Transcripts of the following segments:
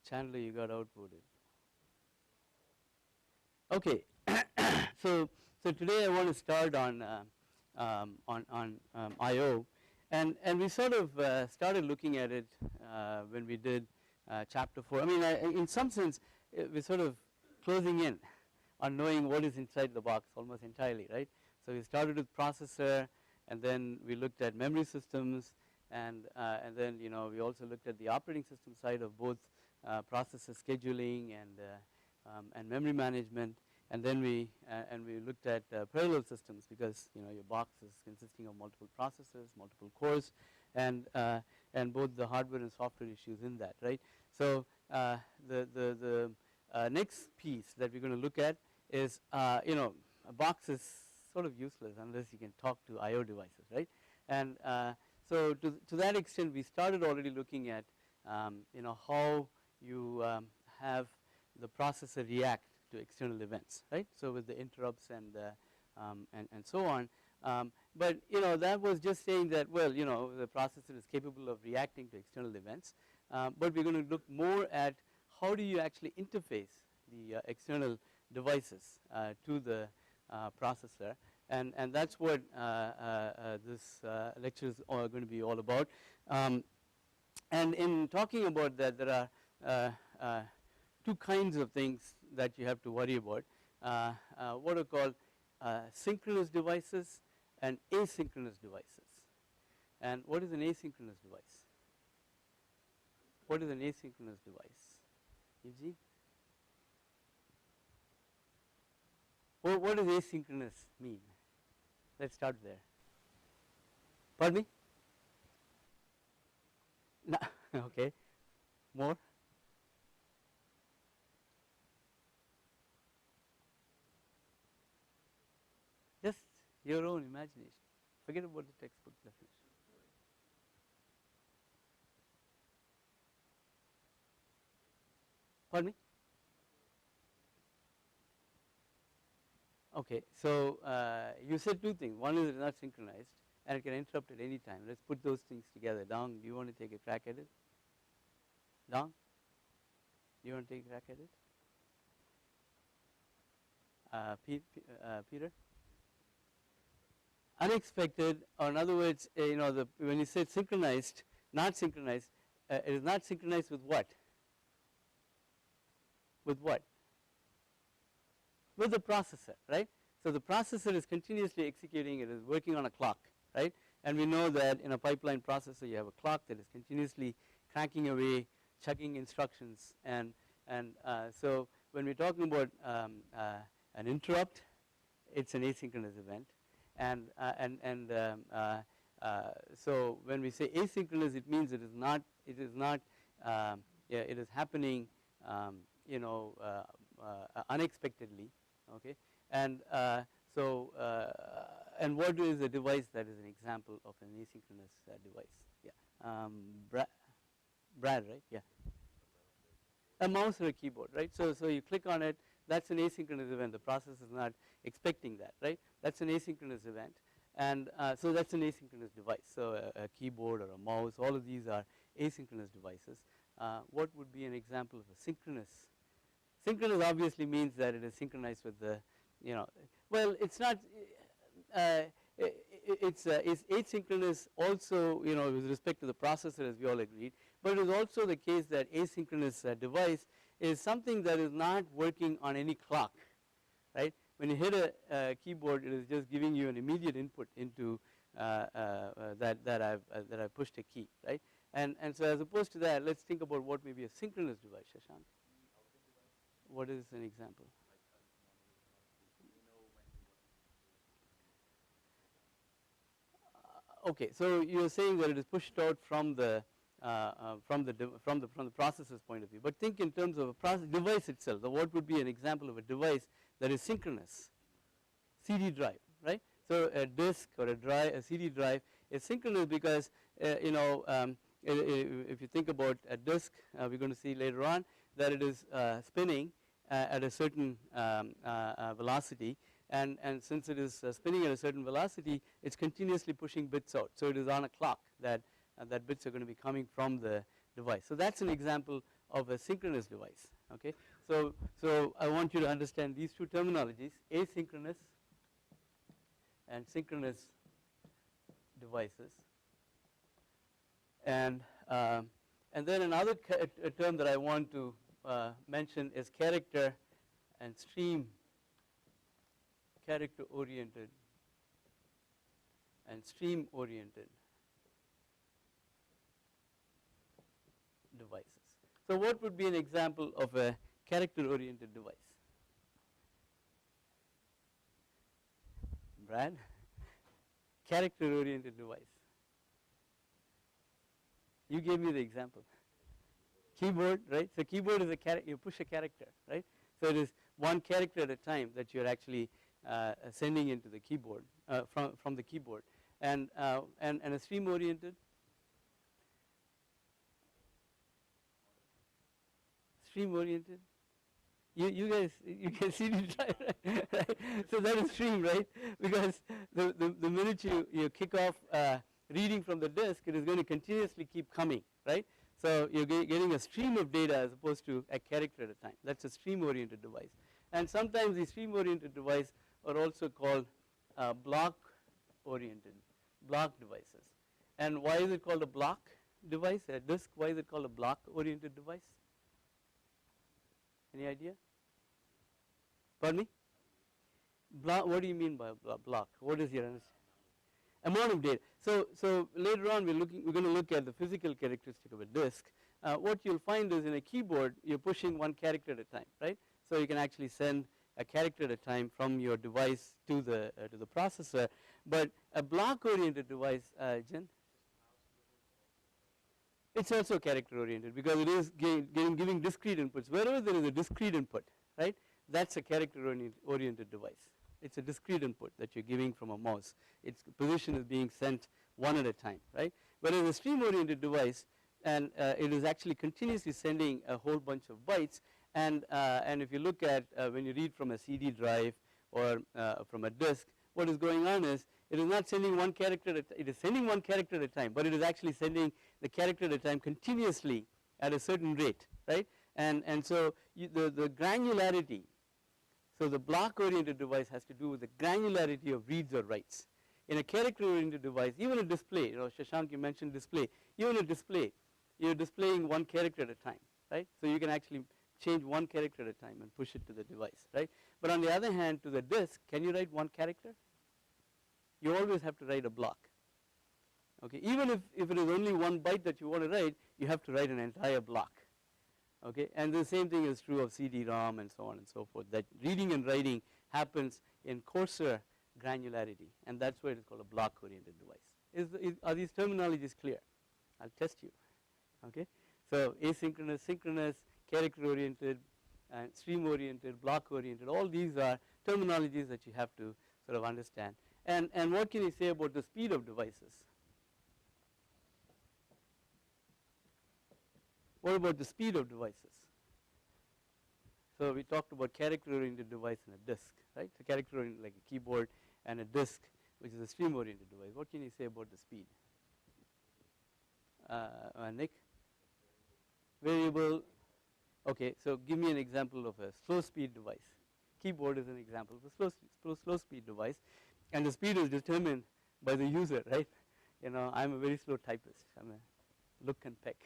Chandler, you got outvoted. Okay, so today I want to start on I/O, and we sort of started looking at it when we did chapter 4. I mean, in some sense, we're sort of closing in on knowing what is inside the box almost entirely, right? So we started with processor, and then we looked at memory systems, and then we also looked at the operating system side of both processor scheduling and memory management, and then we looked at parallel systems, because your box is consisting of multiple processors, multiple cores, and both the hardware and software issues in that, right? So the next piece that we're going to look at is a box is sort of useless unless you can talk to I/O devices, right? And so to that extent, we started already looking at how you have the processor react to external events, right? So with the interrupts and so on. But that was just saying that, well, the processor is capable of reacting to external events. But we're going to look more at how do you actually interface the external devices to the processor, and that's what this lecture is going to be all about. And in talking about that, there are two kinds of things that you have to worry about, what are called synchronous devices and asynchronous devices. And what is an asynchronous device? What is an asynchronous device? Eugene? Well, what does asynchronous mean? Let's start there. Pardon me? No. Okay. More? Just your own imagination. Forget about the textbook definition. Pardon me? Okay, so you said two things. One is it's not synchronized and it can interrupt at any time. Let's put those things together. Dong, do you want to take a crack at it? Dong? Do you want to take a crack at it? Peter? Unexpected, or in other words, when you say synchronized, not synchronized, it is not synchronized with what? With what? With the processor, right? So the processor is continuously executing, it is working on a clock, right? And we know that in a pipeline processor you have a clock that is continuously cranking away, chugging instructions, and so when we're talking about an interrupt, it's an asynchronous event, and so when we say asynchronous, it means it is happening unexpectedly, okay, and and what is a device that is an example of an asynchronous device? Yeah, Brad, right? Yeah, a mouse or a keyboard, right? So you click on it. That's an asynchronous event. The process is not expecting that, right? That's an asynchronous event, and so that's an asynchronous device. So a keyboard or a mouse, all of these are asynchronous devices. What would be an example of a synchronous? Synchronous obviously means that it is synchronized with the, well, it's not. It's asynchronous also, with respect to the processor, as we all agreed. But it is also the case that asynchronous device is something that is not working on any clock, right? When you hit a keyboard, it is just giving you an immediate input into that I've pushed a key, right? And so as opposed to that, let's think about what may be a synchronous device, Shashank. What is an example? Okay, so you're saying that it is pushed out from the processor's point of view. But think in terms of a process device itself. So what would be an example of a device that is synchronous? CD drive, right? So a disk or a CD drive is synchronous because if you think about a disk, we're going to see later on that it is spinning at a certain velocity, and since it is spinning at a certain velocity, it's continuously pushing bits out. So it is on a clock that bits are going to be coming from the device. So that's an example of a synchronous device. Okay, so I want you to understand these two terminologies: asynchronous and synchronous devices. And then another term that I want to mention is character and stream, character oriented and stream oriented devices. So what would be an example of a character oriented device? Brad? Character oriented device. You gave me the example. Keyboard, right? So keyboard is you push a character, right? So it is one character at a time that you're actually sending into the keyboard, from the keyboard. And a stream oriented? Stream oriented? You guys, you can see me try, right? So that is stream, right? Because the minute you kick off reading from the disk, it is going to continuously keep coming, right? So you're getting a stream of data as opposed to a character at a time. That's a stream-oriented device. And sometimes these stream-oriented devices are also called block-oriented, block devices. And why is it called a block device, a disk? Why is it called a block-oriented device? Any idea? Pardon me? Block, what do you mean by block? What is your understanding? Amount of data. So later on we're going to look at the physical characteristic of a disk. What you'll find is in a keyboard you're pushing one character at a time, right? So you can actually send a character at a time from your device to the processor. But a block-oriented device, Jen, it's also character oriented because it is giving discrete inputs. Wherever there is a discrete input, right, that's a character oriented device. It's a discrete input that you're giving from a mouse. Its position is being sent one at a time, right? Whereas a stream oriented device, and it is actually continuously sending a whole bunch of bytes. And if you look at when you read from a CD drive or from a disk, what is going on is it is not sending one character it is sending one character at a time, but it is actually sending the character at a time continuously at a certain rate, right? And so the granularity, so the block oriented device has to do with the granularity of reads or writes. In a character oriented device, even a display, Shashank, you mentioned display, even a display, you're displaying one character at a time, right? So you can actually change one character at a time and push it to the device, right? But on the other hand, to the disk, can you write one character? You always have to write a block. Okay, even if it is only one byte that you want to write, you have to write an entire block. Okay, and the same thing is true of CD-ROM and so on and so forth, that reading and writing happens in coarser granularity, and that's why it is called a block-oriented device. Are these terminologies clear? I'll test you. Okay, so asynchronous, synchronous, character-oriented, and stream-oriented, block-oriented, all these are terminologies that you have to sort of understand. And what can you say about the speed of devices? What about the speed of devices? So we talked about character-oriented device and a disk, right? So character-oriented like a keyboard and a disk, which is a stream-oriented device. What can you say about the speed? Nick? Variable. Okay, so give me an example of a slow speed device. Keyboard is an example of a slow speed device, and the speed is determined by the user, right? You know, I'm a very slow typist. I'm a look and peck.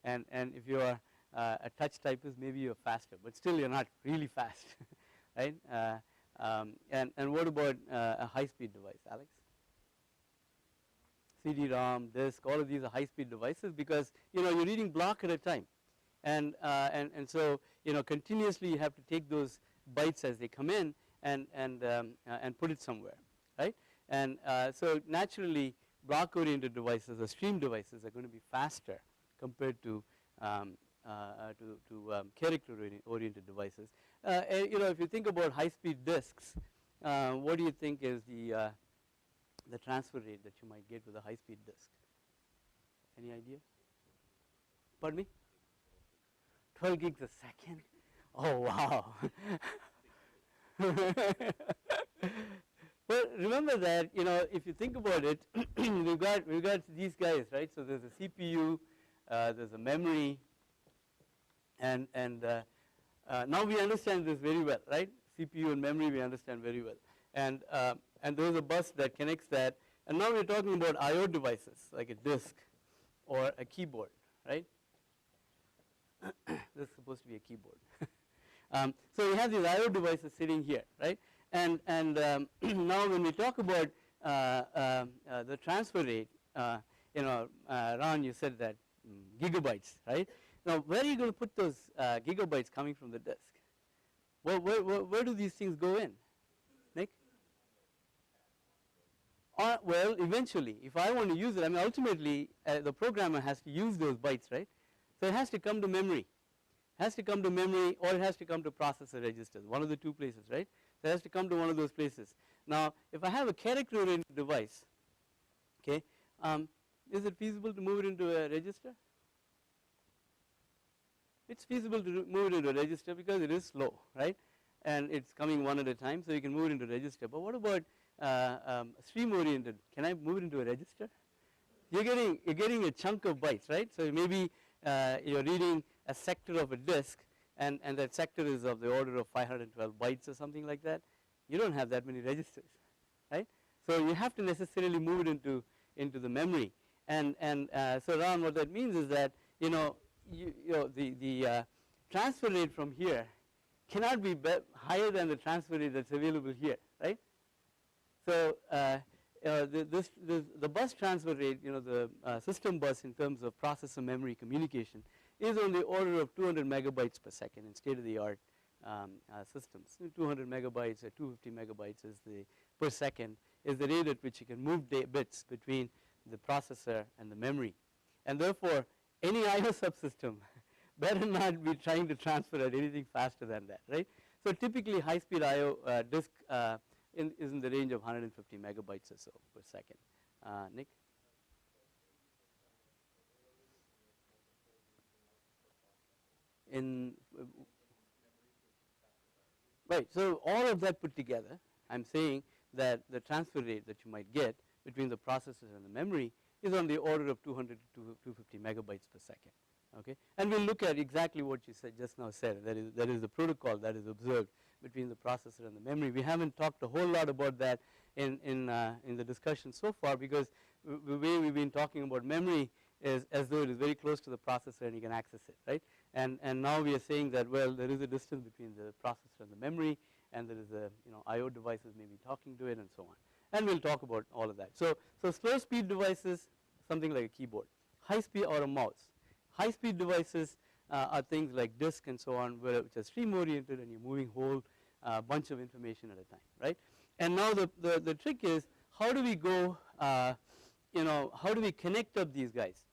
And if you are a touch typist, maybe you're faster, but still you're not really fast, right? And what about a high-speed device, Alex? CD-ROM, disk, all of these are high-speed devices because you're reading block at a time, and so continuously you have to take those bytes as they come in and put it somewhere, right? And so naturally, block-oriented devices or stream devices are going to be faster compared to character-oriented devices. If you think about high-speed disks, what do you think is the transfer rate that you might get with a high-speed disk? Any idea? Pardon me? 12 gigs a second? Oh wow! Well, remember that if you think about it, we've got these guys, right? So there's a CPU. There's a memory, And now we understand this very well, right? CPU and memory we understand very well. And there is a bus that connects that. And now we're talking about I/O devices like a disk or a keyboard, right? This is supposed to be a keyboard. So we have these I/O devices sitting here, right? And now when we talk about the transfer rate, Ron, you said that gigabytes, right? Now, where are you going to put those gigabytes coming from the disk? Well, where do these things go in, Nick? Well, eventually, if I want to use it, I mean, ultimately, the programmer has to use those bytes, right? So it has to come to memory. It has to come to memory, or it has to come to processor registers, one of the two places, right? So it has to come to one of those places. Now, if I have a character-oriented device, okay, is it feasible to move it into a register? It's feasible to move it into a register because it is slow, right? And it's coming one at a time, so you can move it into a register. But what about stream-oriented? Can I move it into a register? You're getting a chunk of bytes, right? So maybe you're reading a sector of a disk, and that sector is of the order of 512 bytes or something like that. You don't have that many registers, right? So you have to necessarily move it into the memory. And so Ron, what that means is that the transfer rate from here cannot be higher than the transfer rate that's available here, right? So the bus transfer rate, the system bus in terms of processor memory communication is on the order of 200 megabytes per second in state-of-the-art systems. 200 megabytes or 250 megabytes is per second is the rate at which you can move bits between the processor and the memory. And therefore, any I/O subsystem better not be trying to transfer at anything faster than that, right? So typically, high-speed I/O disk is in the range of 150 megabytes or so per second. Nick? Right, so all of that put together, I'm saying that the transfer rate that you might get between the processor and the memory is on the order of 200 to 250 megabytes per second. Okay, and we'll look at exactly what you just now said. That is the protocol that is observed between the processor and the memory. We haven't talked a whole lot about that in the discussion so far, because the way we've been talking about memory is as though it is very close to the processor and you can access it, right? And now we are saying that, well, there is a distance between the processor and the memory, and there is a I/O devices maybe talking to it and so on. And we'll talk about all of that. So slow speed devices, something like a keyboard. High speed or a mouse. High speed devices are things like disk and so on, which are stream oriented, and you're moving whole bunch of information at a time, right? And now the trick is, how do we go, how do we connect up these guys?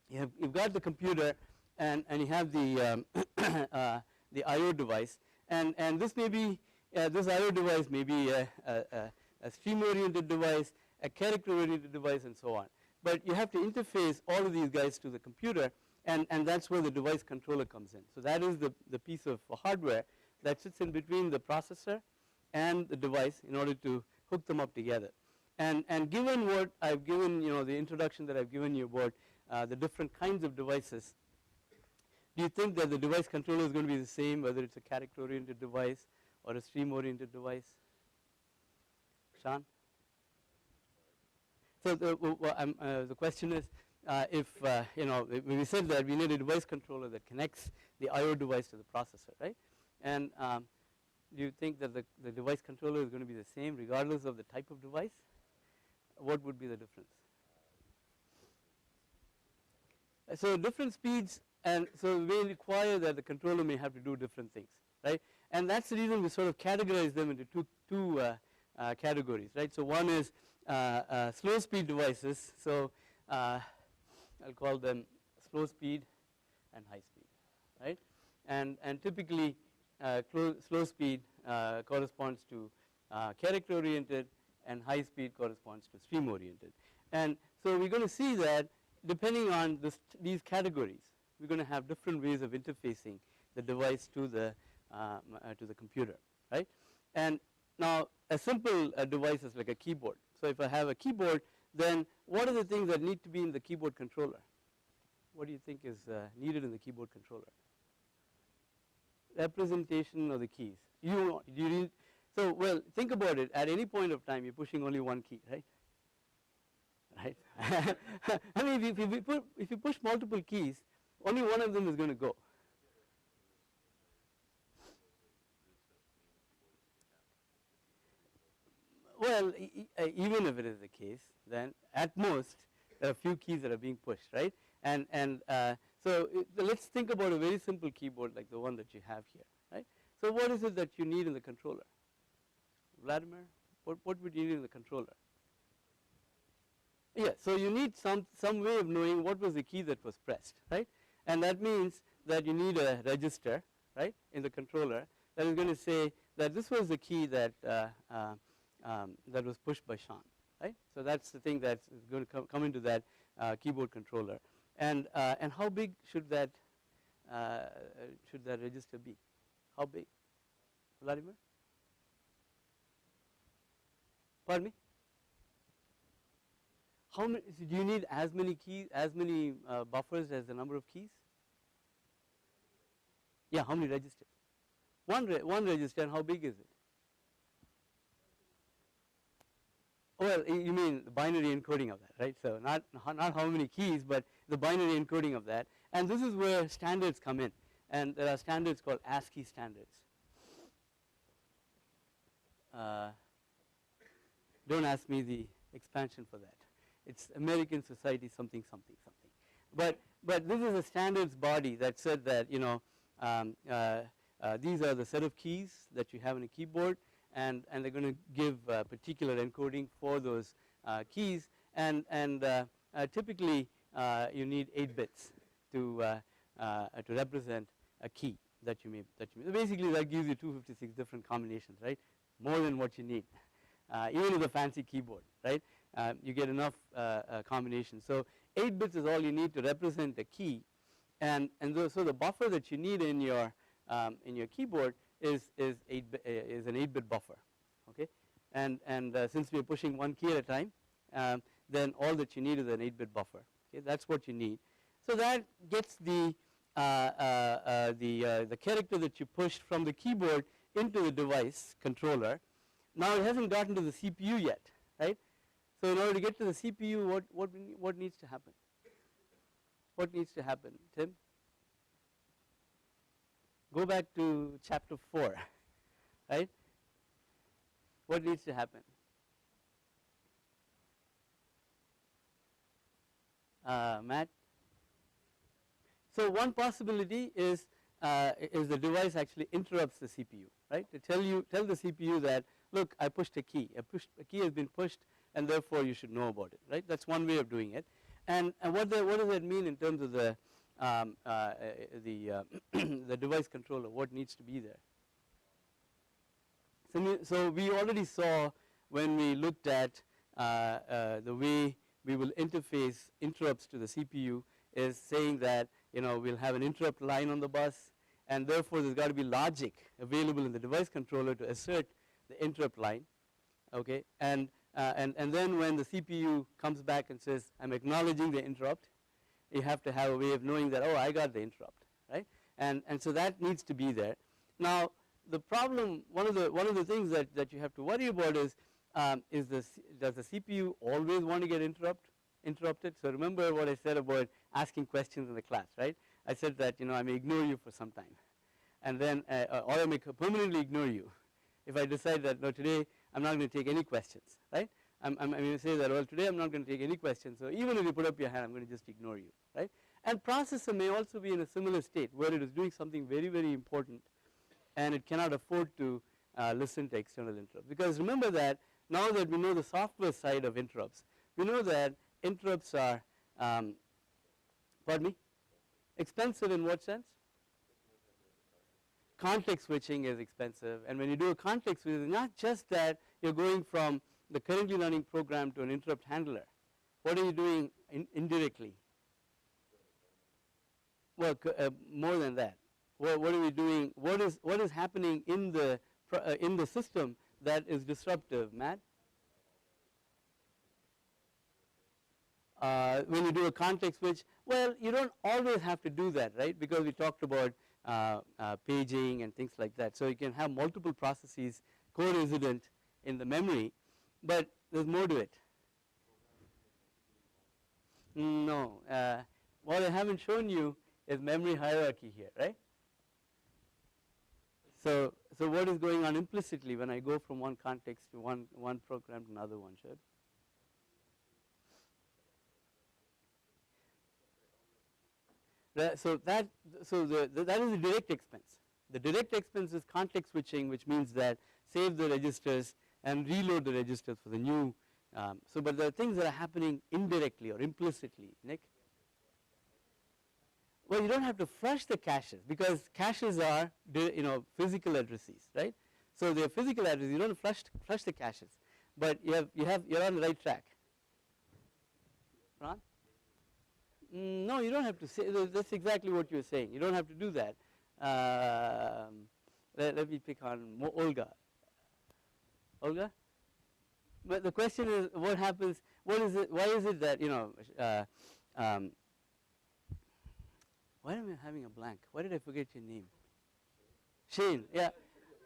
You've got the computer, and you have the the I/O device, and this may be this I/O device may be a stream-oriented device, a character-oriented device, and so on. But you have to interface all of these guys to the computer, and that's where the device controller comes in. So that is the piece of hardware that sits in between the processor and the device in order to hook them up together. And given what I've given, the introduction that I've given you about the different kinds of devices, do you think that the device controller is going to be the same, whether it's a character-oriented device or a stream-oriented device? Sean? So the question is, if we said that we need a device controller that connects the I/O device to the processor, right? And do you think that the device controller is going to be the same regardless of the type of device? What would be the difference? So different speeds, and so we require that the controller may have to do different things, right? And that's the reason we sort of categorize them into two categories, right? So one is slow speed devices. So I'll call them slow speed and high speed, right? And typically slow speed corresponds to character oriented, and high speed corresponds to stream oriented. And so we're going to see that depending on these categories, we're going to have different ways of interfacing the device to the computer, right? And now a simple device is like a keyboard. So if I have a keyboard, then what are the things that need to be in the keyboard controller? What do you think is needed in the keyboard controller? representation of the keys. You need, so well, think about it. At any point of time, you're pushing only one key, right? Right. I mean, if you push multiple keys, only one of them is going to go. Well, even if it is the case, then at most there are a few keys that are being pushed, right? So let's think about a very simple keyboard like the one that you have here, right? So what is it that you need in the controller? Vladimir, what would you need in the controller? Yeah, so you need some way of knowing what was the key that was pressed, right? And that means that you need a register, right, in the controller that is going to say that this was the key that that was pushed by Sean, right? So that's the thing that's going to come into that keyboard controller. And how big should that register be? How big? Vladimir? Pardon me? How many? Do you need as many keys, as many buffers as the number of keys? Yeah, how many registers? One register, and how big is it? Well, you mean the binary encoding of that, right? So not how many keys, but the binary encoding of that. And this is where standards come in. And there are standards called ASCII standards. Don't ask me the expansion for that. It's American Society something. But this is a standards body that said that, you know, these are the set of keys that you have in a keyboard, and they're going to give particular encoding for those keys, and typically you need 8 bits to represent a key that you may. Basically, that gives you 256 different combinations, right? More than what you need, even with a fancy keyboard, right? You get enough combinations. So 8 bits is all you need to represent a key, and so the buffer that you need in your keyboard is an 8-bit buffer, okay? And since we are pushing one key at a time, then all that you need is an 8-bit buffer. Okay, that's what you need. So that gets the character that you pushed from the keyboard into the device controller. Now it hasn't gotten to the CPU yet, right? So in order to get to the CPU, what needs to happen? What needs to happen, Tim? Go back to chapter 4, right? What needs to happen? Matt? So one possibility is the device actually interrupts the CPU, right? To tell the CPU that, look, I pushed a key. A key has been pushed, and therefore you should know about it, right? That's one way of doing it. And what does that mean in terms of the the device controller? What needs to be there? So we already saw when we looked at the way we will interface interrupts to the CPU is saying that, you know, we'll have an interrupt line on the bus, and therefore there's got to be logic available in the device controller to assert the interrupt line, okay? And then when the CPU comes back and says, I'm acknowledging the interrupt, you have to have a way of knowing that, oh, I got the interrupt, right? And so that needs to be there. Now, the problem, one of the things that you have to worry about is does the CPU always want to get interrupted? So remember what I said about asking questions in the class, right? I said that, you know, I may ignore you for some time, and then or I may permanently ignore you if I decide that, no, today I'm not going to take any questions, right? I'm going to say that, well, today I'm not going to take any questions, so even if you put up your hand, I'm going to just ignore you, right? And processor may also be in a similar state where it is doing something very, very important, and it cannot afford to listen to external interrupts. Because remember that now that we know the software side of interrupts, we know that interrupts are, pardon me, expensive in what sense? Context switching is expensive, and when you do a context switch, it's not just that you're going from the currently running program to an interrupt handler. What are you doing indirectly? Well, more than that. What are we doing? What is happening in the system that is disruptive, Matt? When you do a context switch, well, you don't always have to do that, right? Because we talked about paging and things like that. So you can have multiple processes co-resident in the memory, but there's more to it. No, what I haven't shown you is memory hierarchy here, right? So what is going on implicitly when I go from one context to one program to another one, should? So that is the direct expense. The direct expense is context switching, which means that save the registers and reload the registers for the new. But there are things that are happening indirectly or implicitly, Nick. Well, you don't have to flush the caches because caches are physical addresses, right? So they are physical addresses. You don't flush the caches, but you're on the right track. Ron? No, you don't have to say. That's exactly what you're saying. You don't have to do that. Let me pick on Olga. Olga? But the question is, what happens? What is it? Why is it that why am I having a blank? Why did I forget your name? Shane. Yeah.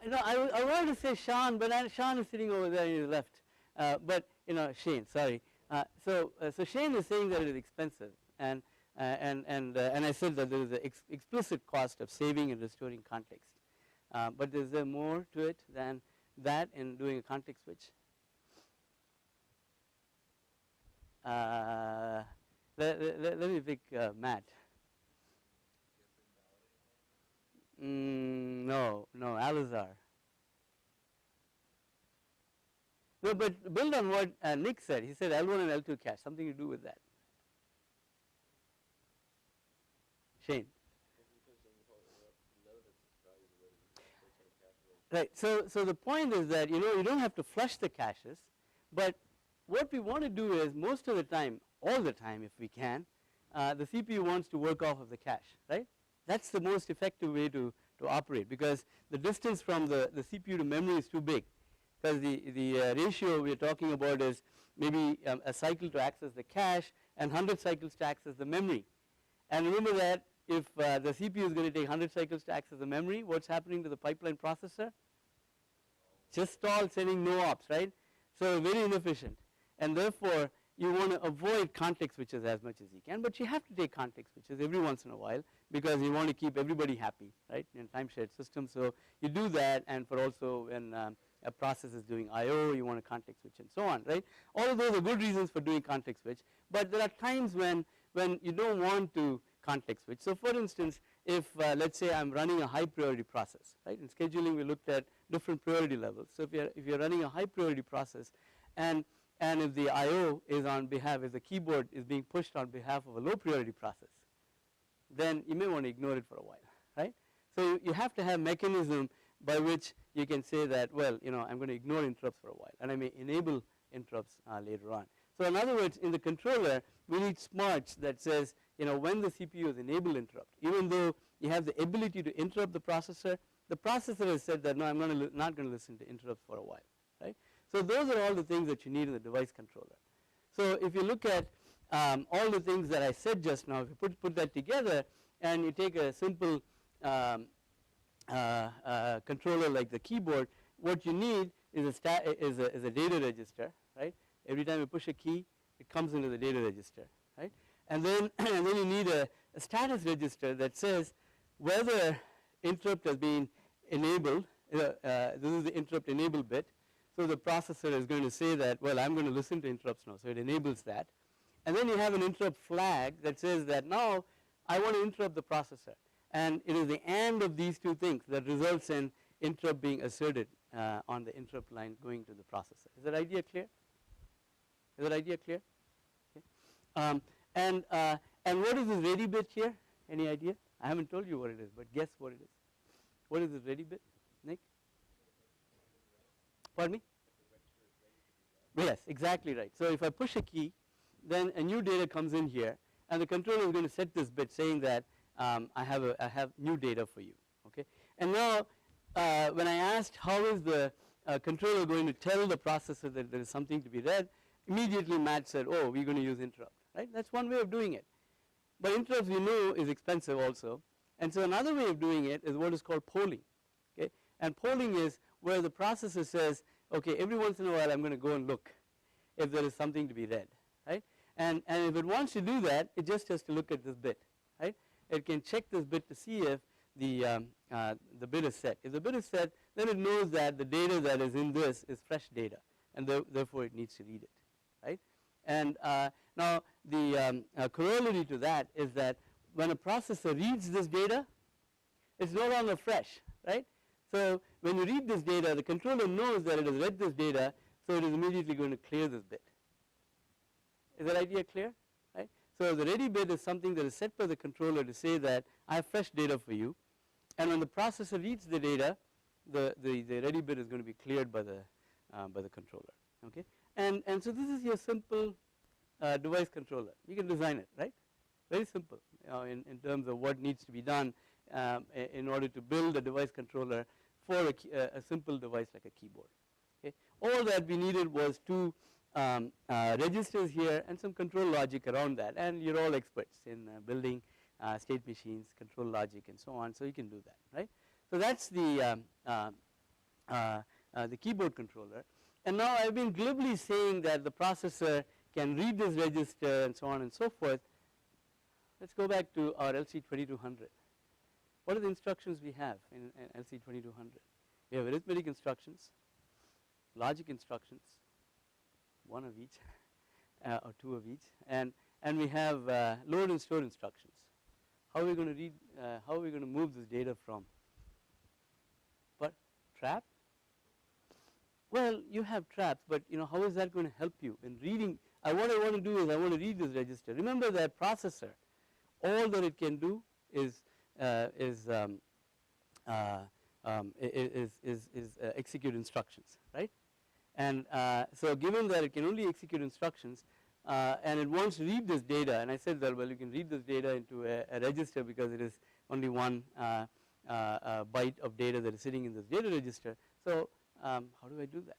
No, I wanted to say Sean, but Sean is sitting over there on your left. But Shane. Sorry. So Shane is saying that it is expensive, and I said that there is an explicit cost of saving and restoring context. But is there more to it than that in doing a context switch? Let me pick Matt. No, Alizar. No, but build on what Nick said. He said L1 and L2 cache, something to do with that. Shane. Right. So the point is that you don't have to flush the caches, but what we want to do is most of the time, all the time if we can, the CPU wants to work off of the cache, right? That's the most effective way to operate because the distance from the CPU to memory is too big. Because the ratio we are talking about is maybe a cycle to access the cache and 100 cycles to access the memory. And remember that if the CPU is going to take 100 cycles to access the memory, what's happening to the pipeline processor? Just stall, sending no ops, right? So very inefficient. And therefore, you want to avoid context switches as much as you can, but you have to take context switches every once in a while because you want to keep everybody happy, right, in time shared systems. So you do that, and for also when a process is doing I/O, you want a context switch and so on, right? All of those are good reasons for doing context switch, but there are times when you don't want to context switch. So for instance, if let's say I'm running a high priority process, right? In scheduling, we looked at different priority levels. So if you're running a high priority process, and if the I/O is on behalf, if the keyboard is being pushed on behalf of a low priority process, then you may want to ignore it for a while, right? So you have to have mechanism by which you can say that, well, I'm going to ignore interrupts for a while, and I may enable interrupts later on. So in other words, in the controller, we need smarts that says, when the CPU is enable interrupt, even though you have the ability to interrupt the processor has said that, no, I'm not going to listen to interrupts for a while, right? So those are all the things that you need in the device controller. So if you look at all the things that I said just now, if you put that together and you take a simple controller like the keyboard, what you need is a data register, right? Every time you push a key, it comes into the data register, right? And then you need a status register that says whether interrupt has been enabled. This is the interrupt enable bit. So the processor is going to say that, well, I'm going to listen to interrupts now. So it enables that. And then you have an interrupt flag that says that now I want to interrupt the processor. And it is the AND of these two things that results in interrupt being asserted on the interrupt line going to the processor. Is that idea clear? Is that idea clear? Okay. And what is this ready bit here? Any idea? I haven't told you what it is, but guess what it is. What is this ready bit, Nick? Pardon me? Yes, exactly right. So if I push a key, then a new data comes in here, and the controller is going to set this bit saying that I have new data for you. Okay. And now, when I asked how is the controller going to tell the processor that there is something to be read, immediately Matt said, oh, we're going to use interrupt. Right? That's one way of doing it. But interrupts we know is expensive also, And so another way of doing it is what is called polling. Okay? And polling is where the processor says, okay, every once in a while I'm going to go and look if there is something to be read, right? And if it wants to do that, it just has to look at this bit, right? It can check this bit to see if the bit is set. If the bit is set, then it knows that the data that is in this is fresh data, and therefore it needs to read it, right? And now the corollary to that is that when a processor reads this data, it's no longer fresh, right? So when you read this data, the controller knows that it has read this data, so it is immediately going to clear this bit. Is that idea clear? Right? So the ready bit is something that is set by the controller to say that I have fresh data for you, and when the processor reads the data, the ready bit is going to be cleared by the controller. Okay, and so this is your simple device controller. You can design it, right? Very simple in terms of what needs to be done in order to build a device controller for a simple device like a keyboard. Okay, all that we needed was two registers here and some control logic around that, and you're all experts in building state machines, control logic, and so on. So you can do that, right? So that's the keyboard controller. And now I've been glibly saying that the processor can read this register and so on and so forth. Let's go back to our LC2200. What are the instructions we have in LC2200? We have arithmetic instructions, logic instructions, one of each or two of each, and we have load and store instructions. How are we going to read? How are we going to move this data from? But trap? Well, you have traps, but how is that going to help you in reading? What I want to do is I want to read this register. Remember that processor, all that it can do is execute instructions, right? And so given that it can only execute instructions and it wants to read this data, and I said that, well, you can read this data into a register because it is only one byte of data that is sitting in this data register. So how do I do that?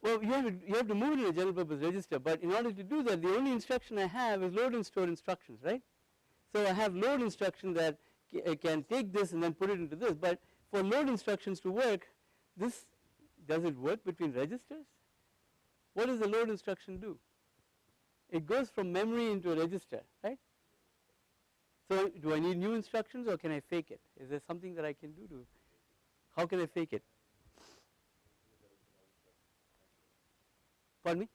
Well, you have to move it in a general purpose register, but in order to do that, the only instruction I have is load and store instructions, right? So I have load instruction that can take this and then put it into this, but for load instructions to work, does it work between registers? What does the load instruction do? It goes from memory into a register, right? So do I need new instructions or can I fake it? Is there something that I can do to, how can I fake it? Pardon me?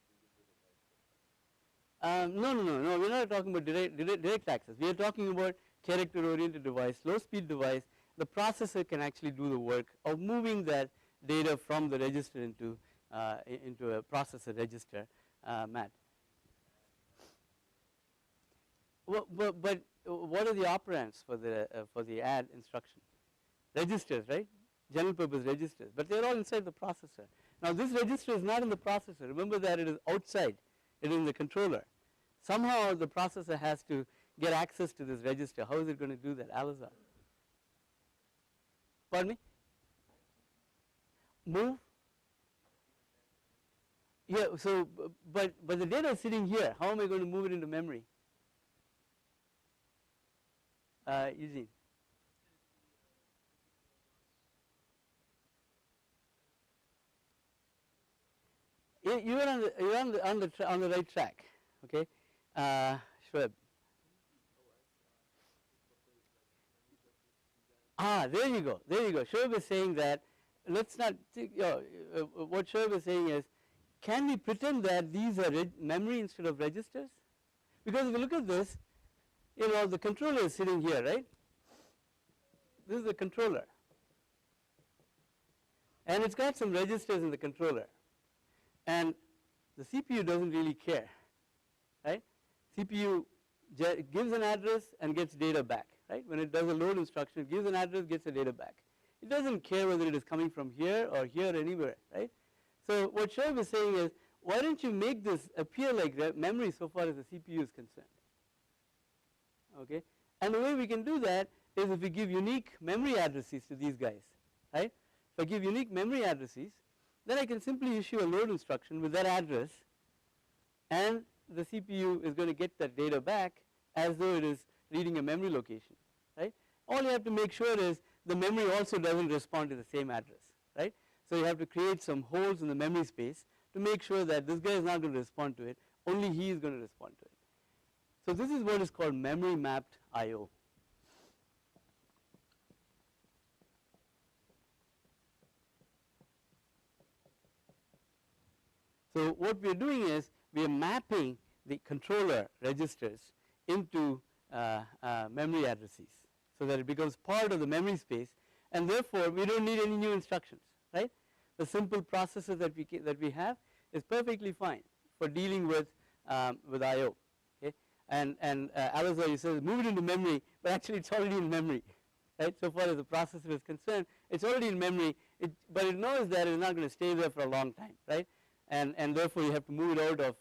No, we're not talking about direct access. We are talking about character-oriented device, low-speed device. The processor can actually do the work of moving that data from the register into a processor register, Matt. Well, but what are the operands for the add instruction? Registers, right? General purpose registers, but they're all inside the processor. Now this register is not in the processor. Remember that it is outside. It is in the controller. Somehow the processor has to get access to this register. How is it going to do that, Alizar? Pardon me? Move? Yeah, so, but the data is sitting here. How am I going to move it into memory? Eugene. You're on the right track, okay? Schwab. There you go. Shoaib is saying that, let's not think, what Shoaib is saying is, can we pretend that these are memory instead of registers? Because if you look at this, the controller is sitting here, right? This is the controller. And it's got some registers in the controller. And the CPU doesn't really care, right? CPU gives an address and gets data back, right? When it does a load instruction, it gives an address, gets the data back. It doesn't care whether it is coming from here or here or anywhere, right? So what Shoaib is saying is, why don't you make this appear like memory so far as the CPU is concerned? Okay, and the way we can do that is if we give unique memory addresses to these guys, right? If I give unique memory addresses, then I can simply issue a load instruction with that address, and the CPU is going to get that data back as though it is reading a memory location, right? All you have to make sure is the memory also doesn't respond to the same address, right? So you have to create some holes in the memory space to make sure that this guy is not going to respond to it, only he is going to respond to it. So this is what is called memory mapped I/O. So what we are doing is we are mapping the controller registers into memory addresses so that it becomes part of the memory space, and therefore we don't need any new instructions, right? The simple processor that we have is perfectly fine for dealing with I/O. Okay, and Alizar, you said move it into memory, but actually it's already in memory, right? So far as the processor is concerned, it's already in memory, but it knows that it's not going to stay there for a long time, right? And therefore you have to move it out of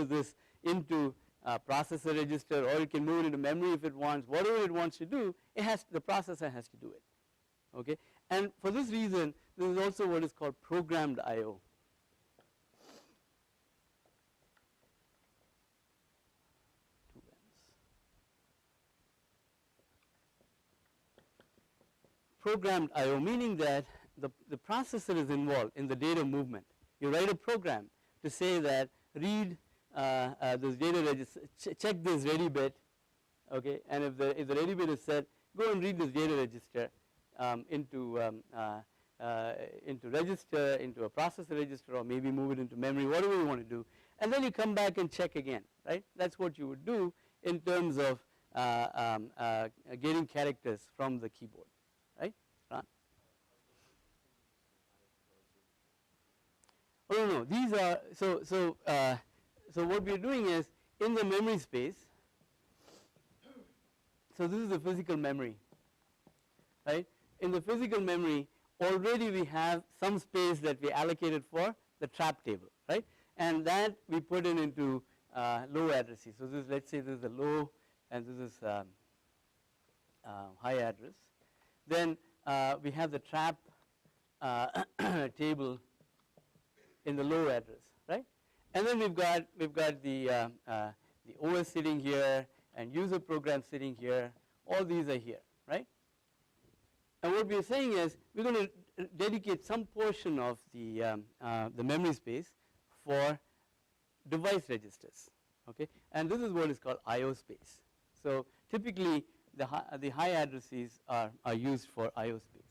this into processor register, or you can move it into memory if it wants. Whatever it wants to do, the processor has to do it. Okay, and for this reason, this is also what is called programmed I/O. Programmed I/O, meaning that the processor is involved in the data movement. You write a program to say that read this data register, check this ready bit, okay, and if the ready bit is set, go and read this data register into register, into a processor register, or maybe move it into memory, whatever you want to do, and then you come back and check again, right? That's what you would do in terms of getting characters from the keyboard, right? Oh no, these are so what we are doing is in the memory space. So this is the physical memory, right? In the physical memory, already we have some space that we allocated for the trap table, right? And that we put into low addresses. So this, let's say this is the low, and this is high address. Then we have the trap table in the low address, right? And then we've got the OS sitting here and user program sitting here. All these are here, right? And what we are saying is we're going to dedicate some portion of the memory space for device registers, okay? And this is what is called I/O space. So typically the high addresses are used for I/O space.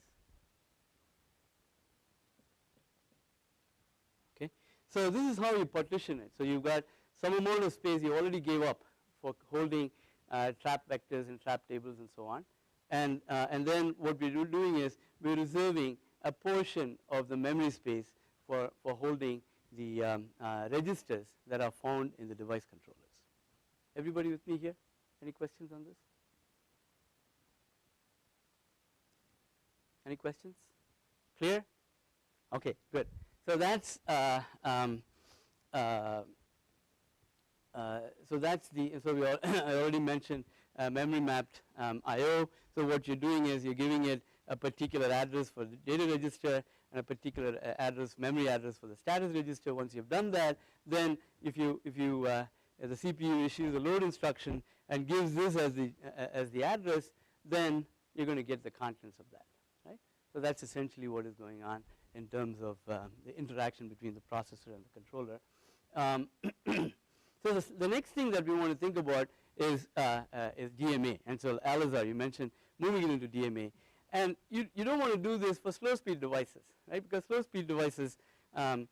So this is how you partition it. So you've got some amount of space you already gave up for holding trap vectors and trap tables and so on, and then what we're doing is we're reserving a portion of the memory space for holding the registers that are found in the device controllers. Everybody with me here? Any questions on this? Any questions? Clear? Okay, good. So that's I already mentioned memory mapped I/O. So what you're doing is you're giving it a particular address for the data register and a particular memory address for the status register. Once you've done that, then if the CPU issues a load instruction and gives this as the address, then you're going to get the contents of that, right? So that's essentially what is going on in terms of the interaction between the processor and the controller. So the next thing that we want to think about is DMA. And so Alizar, you mentioned moving it into DMA. And you don't want to do this for slow speed devices, right? Because slow speed devices, the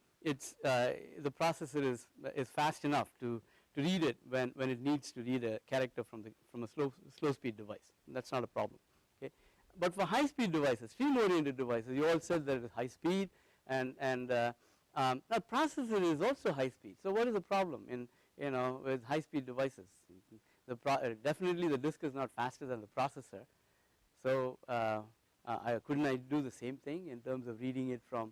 processor is fast enough to read it when it needs to read a character from a slow speed device. That's not a problem. Okay? But for high speed devices, stream oriented devices, you all said that it is high speed, and now processor is also high speed. So what is the problem with high speed devices? Definitely the disk is not faster than the processor. So couldn't I do the same thing in terms of reading it from?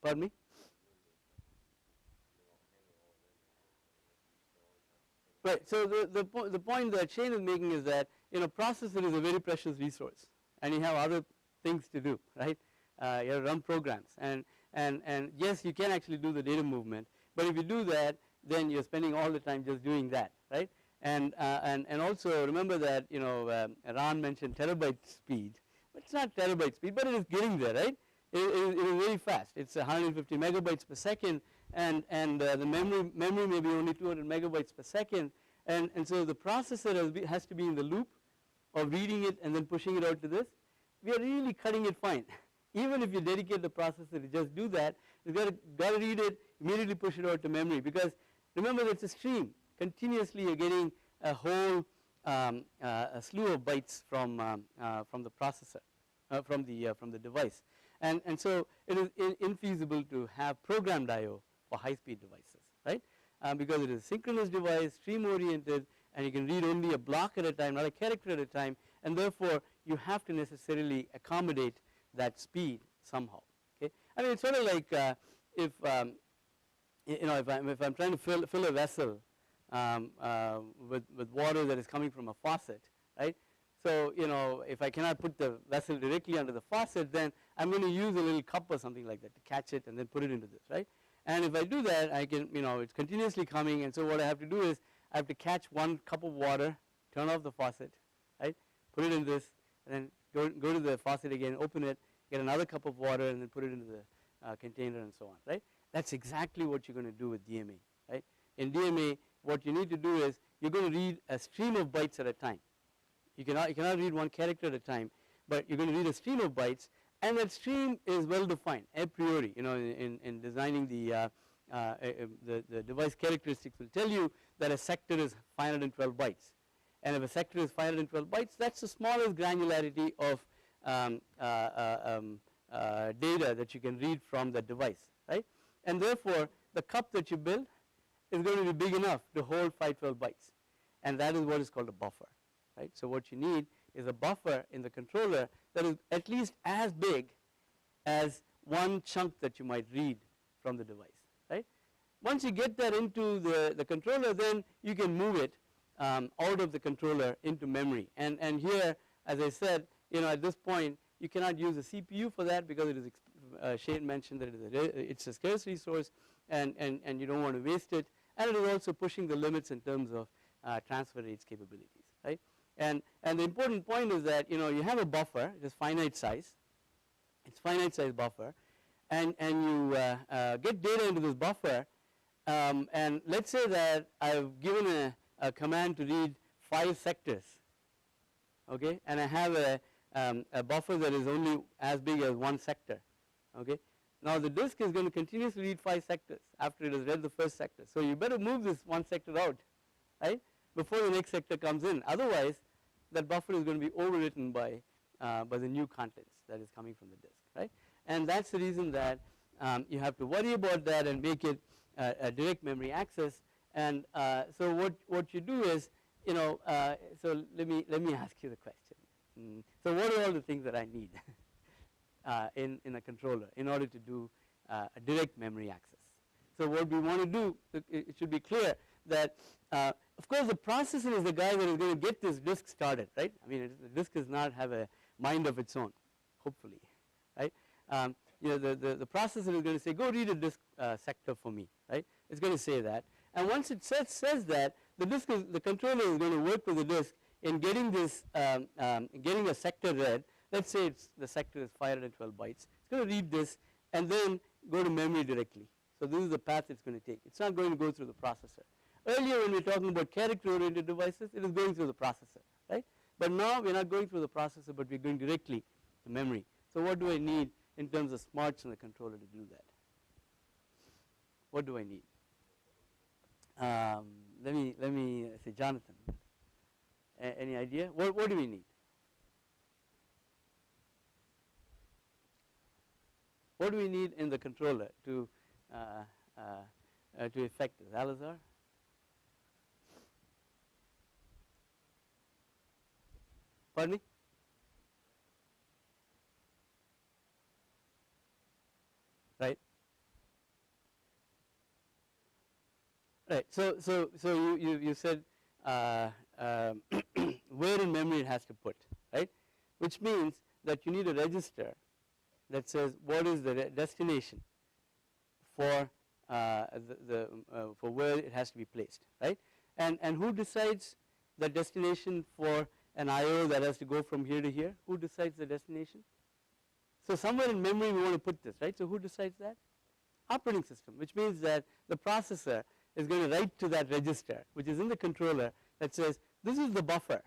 Pardon me? Right. So the point that Shane is making is that processor is a very precious resource, and you have other things to do, right? You have to run programs, and yes, you can actually do the data movement, but if you do that, then you're spending all the time just doing that, right? And also remember that, you know, Ron mentioned terabyte speed, but it's not terabyte speed, but it is getting there, right? It is very fast. It's 150 megabytes per second, and the memory may be only 200 megabytes per second, and so the processor has to be in the loop of reading it and then pushing it out to this. We are really cutting it fine. Even if you dedicate the processor to just do that, you got to read it, immediately push it out to memory, because remember that it's a stream. Continuously you're getting a whole a slew of bytes from the processor, from the device, and so it is infeasible to have programmed I/O for high-speed devices, right? Because it is a synchronous device, stream-oriented, and you can read only a block at a time, not a character at a time, and therefore you have to necessarily accommodate that speed somehow. Okay, I mean it's sort of like if you know, if I'm trying to fill a vessel with water that is coming from a faucet, right? So you know, if I cannot put the vessel directly under the faucet, then I'm going to use a little cup or something like that to catch it and then put it into this, right? And if I do that, I can, you know, it's continuously coming, and so what I have to do is I have to catch one cup of water, turn off the faucet, right? Put it in this, and then go to the faucet again, open it, get another cup of water, and then put it into the container, and so on, right? That's exactly what you're going to do with DMA, right? In DMA, what you need to do is you're going to read a stream of bytes at a time. You cannot read one character at a time, but you're going to read a stream of bytes, and that stream is well defined a priori. You know, in designing the device characteristics will tell you that a sector is 512 bytes, and if a sector is 512 bytes, that's the smallest granularity of data that you can read from the device, right? And therefore, the cup that you build is going to be big enough to hold 512 bytes, and that is what is called a buffer, right? So what you need is a buffer in the controller that is at least as big as one chunk that you might read from the device, right? Once you get that into the controller, then you can move it out of the controller into memory. And here, as I said, you know, at this point, you cannot use a CPU for that because it is, Shane mentioned that it's a scarce resource, and you don't want to waste it, and it is also pushing the limits in terms of transfer rates capabilities, right? And the important point is that, you know, you have a buffer, it is finite size, it's finite size buffer, and you get data into this buffer, and let's say that I've given a command to read 5 sectors, okay, and I have a buffer that is only as big as one sector, okay. Now the disk is going to continuously read 5 sectors after it has read the first sector, so you better move this one sector out, right, before the next sector comes in. Otherwise, that buffer is going to be overwritten by the new contents that is coming from the disk, right? And that's the reason that you have to worry about that and make it a direct memory access. And so what you do is, you know, so let me ask you the question. So what are all the things that I need in a controller in order to do a direct memory access? So what we want to do, it should be clear that of course the processor is the guy that is going to get this disk started, right? I mean, the disk does not have a mind of its own, hopefully, right? You know, the processor is going to say, go read a disk sector for me, right? It's going to say that, and once it says that, the controller is going to work with the disk in getting this, getting a sector read. Let's say the sector is 512 bytes. It's going to read this and then go to memory directly. So this is the path it's going to take. It's not going to go through the processor. Earlier when we were talking about character-oriented devices, it is going through the processor, right? But now we're not going through the processor, but we're going directly to memory. So what do I need in terms of smarts in the controller to do that? What do I need? Let me say, Jonathan. Any idea? What do we need? What do we need in the controller to effect this? Alazar? Pardon me? Right. Right. So you said where in memory it has to put, right? Which means that you need a register that says what is the destination for for where it has to be placed, right? And who decides the destination for an IO that has to go from here to here? Who decides the destination? So somewhere in memory we want to put this, right? So who decides that? Operating system, which means that the processor is going to write to that register, which is in the controller, that says this is the buffer,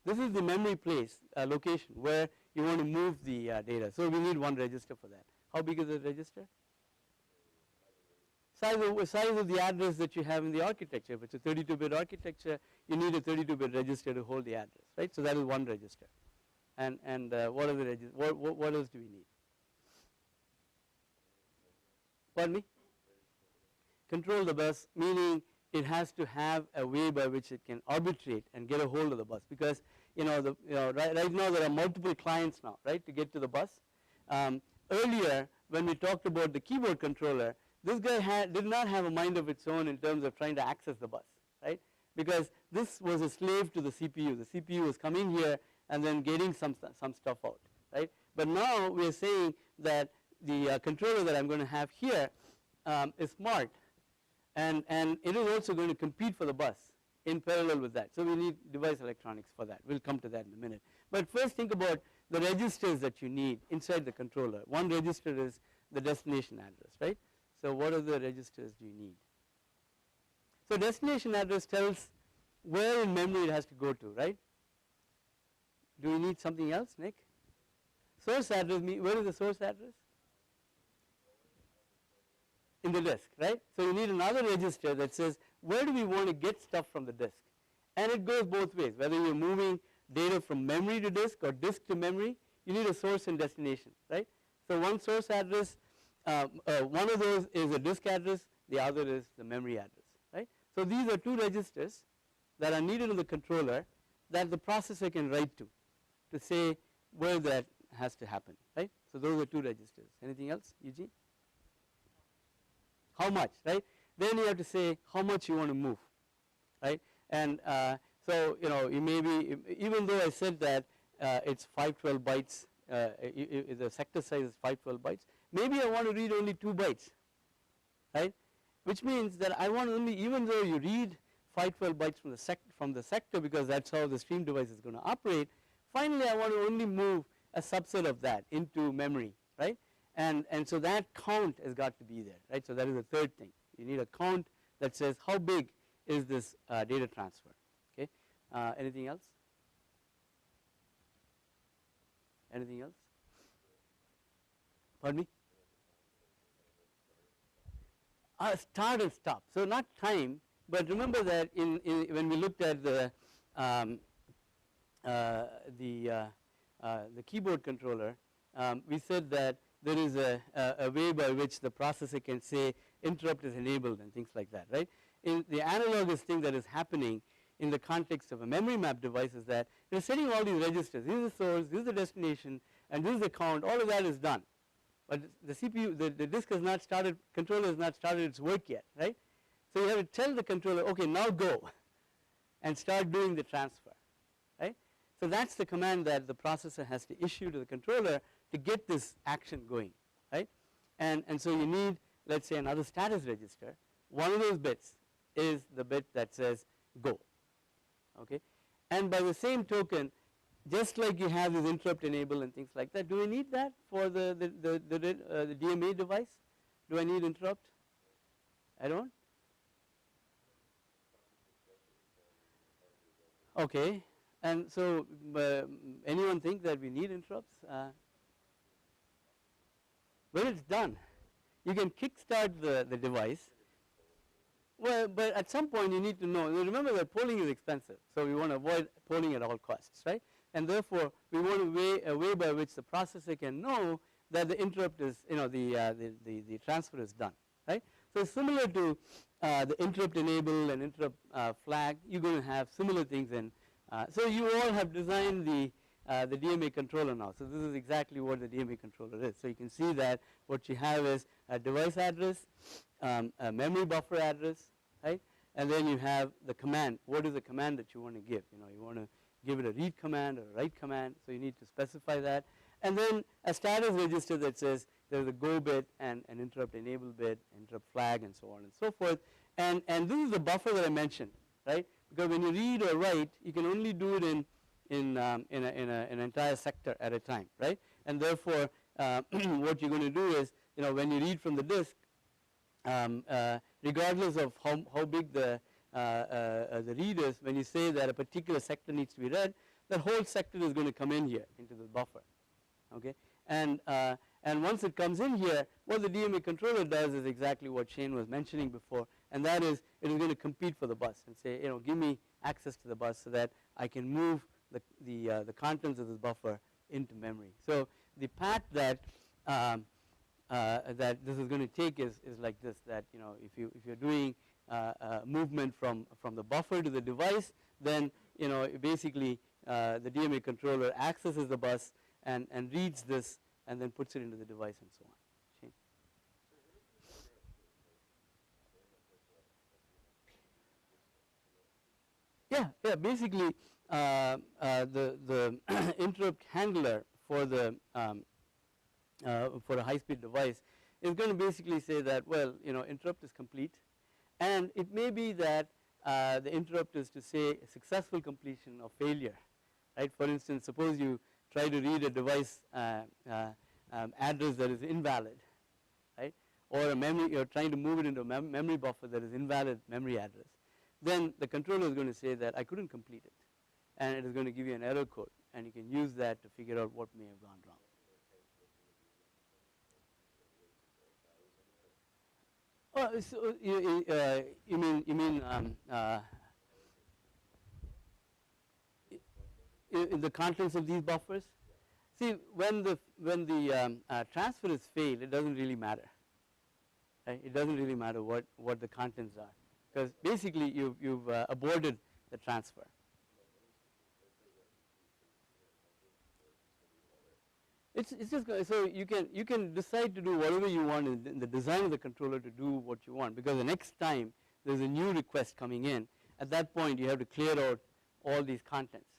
this is the memory place location where you want to move the data. So we need one register for that. How big is the register? Size of the address that you have in the architecture. If it's a 32-bit architecture, you need a 32-bit register to hold the address, right? So that is one register. And what are the what else do we need? Pardon me? Control the bus, meaning it has to have a way by which it can arbitrate and get a hold of the bus, because right now there are multiple clients now, right, to get to the bus. Earlier when we talked about the keyboard controller, this guy did not have a mind of its own in terms of trying to access the bus, right, because this was a slave to the CPU. The CPU was coming here and then getting some stuff out, right. But now we are saying that the controller that I'm going to have here is smart, and it is also going to compete for the bus in parallel with that. So we need device electronics for that. We'll come to that in a minute. But first think about the registers that you need inside the controller. One register is the destination address, right? So what are the registers do you need? So destination address tells where in memory it has to go to, right? Do we need something else, Nick? Source address, where is the source address? In the disk, right? So you need another register that says where do we want to get stuff from the disk, and it goes both ways. Whether you're moving data from memory to disk or disk to memory, you need a source and destination, right? So one source address, one of those is a disk address, the other is the memory address, right? So these are two registers that are needed in the controller that the processor can write to say where that has to happen, right? So those are two registers. Anything else, Eugene? How much, right? Then you have to say how much you want to move, right? And so you may be, even though I said that it's 512 bytes, the sector size is 512 bytes, maybe I want to read only 2 bytes, right? Which means that I want only, even though you read 512 bytes from the sector because that's how the stream device is going to operate, finally I want to only move a subset of that into memory, right? And so that count has got to be there, right? So that is the third thing. You need a count that says how big is this data transfer, okay? Anything else? Anything else? Pardon me? Start and stop. So not time, but remember that when we looked at the keyboard controller, we said that there is a way by which the processor can say interrupt is enabled and things like that, right? In the analogous thing that is happening in the context of a memory map device is that you're setting all these registers. This is the source, this is the destination, and this is the count. All of that is done. But the CPU, the disk has not started, controller has not started its work yet, right? So you have to tell the controller, okay, now go and start doing the transfer, right? So that's the command that the processor has to issue to the controller to get this action going, right? And so you need, let's say, another status register. One of those bits is the bit that says go, okay? And by the same token, just like you have this interrupt enable and things like that, do we need that for the DMA device? Do I need interrupt? I don't? Okay, and so anyone think that we need interrupts? When it's done, you can kickstart the device. Well, but at some point you need to know. Remember that polling is expensive, so we want to avoid polling at all costs, right? And therefore, we want a way by which the processor can know that the interrupt is, the transfer is done, right? So similar to the interrupt enable and interrupt flag, you're going to have similar things in. So you all have designed the DMA controller now. So this is exactly what the DMA controller is. So you can see that what you have is a device address, a memory buffer address, right? And then you have the command. What is the command that you want to give? You want to give it a read command or a write command. So you need to specify that. And then a status register that says there's a go bit and an interrupt enable bit, interrupt flag, and so on and so forth. And this is the buffer that I mentioned. right? Because when you read or write, you can only do it in an entire sector at a time, right? And therefore, what you're going to do is, when you read from the disk, regardless of how big the read is, when you say that a particular sector needs to be read, that whole sector is going to come in here into this buffer, okay? And once it comes in here, what the DMA controller does is exactly what Shane was mentioning before, and that is it is going to compete for the bus and say, give me access to the bus so that I can move the contents of this buffer into memory. So the path that that this is going to take is like this, that if you're doing movement from the buffer to the device, then basically the DMA controller accesses the bus and reads this and then puts it into the device and so on. Shane? Yeah. Basically, the interrupt handler for a high-speed device is going to basically say that, well, interrupt is complete, and it may be that the interrupt is to say successful completion or failure, right? For instance, suppose you try to read a device address that is invalid, right? Or a memory, you're trying to move it into a memory buffer that is invalid memory address. Then the controller is going to say that I couldn't complete it, and it is going to give you an error code, and you can use that to figure out what may have gone wrong. Oh, so you mean in the contents of these buffers? See, when the transfer is failed, it doesn't really matter. Right? It doesn't really matter what the contents are, because basically you've aborted the transfer. It's just so you can decide to do whatever you want in the design of the controller to do what you want, because the next time there's a new request coming in, at that point you have to clear out all these contents,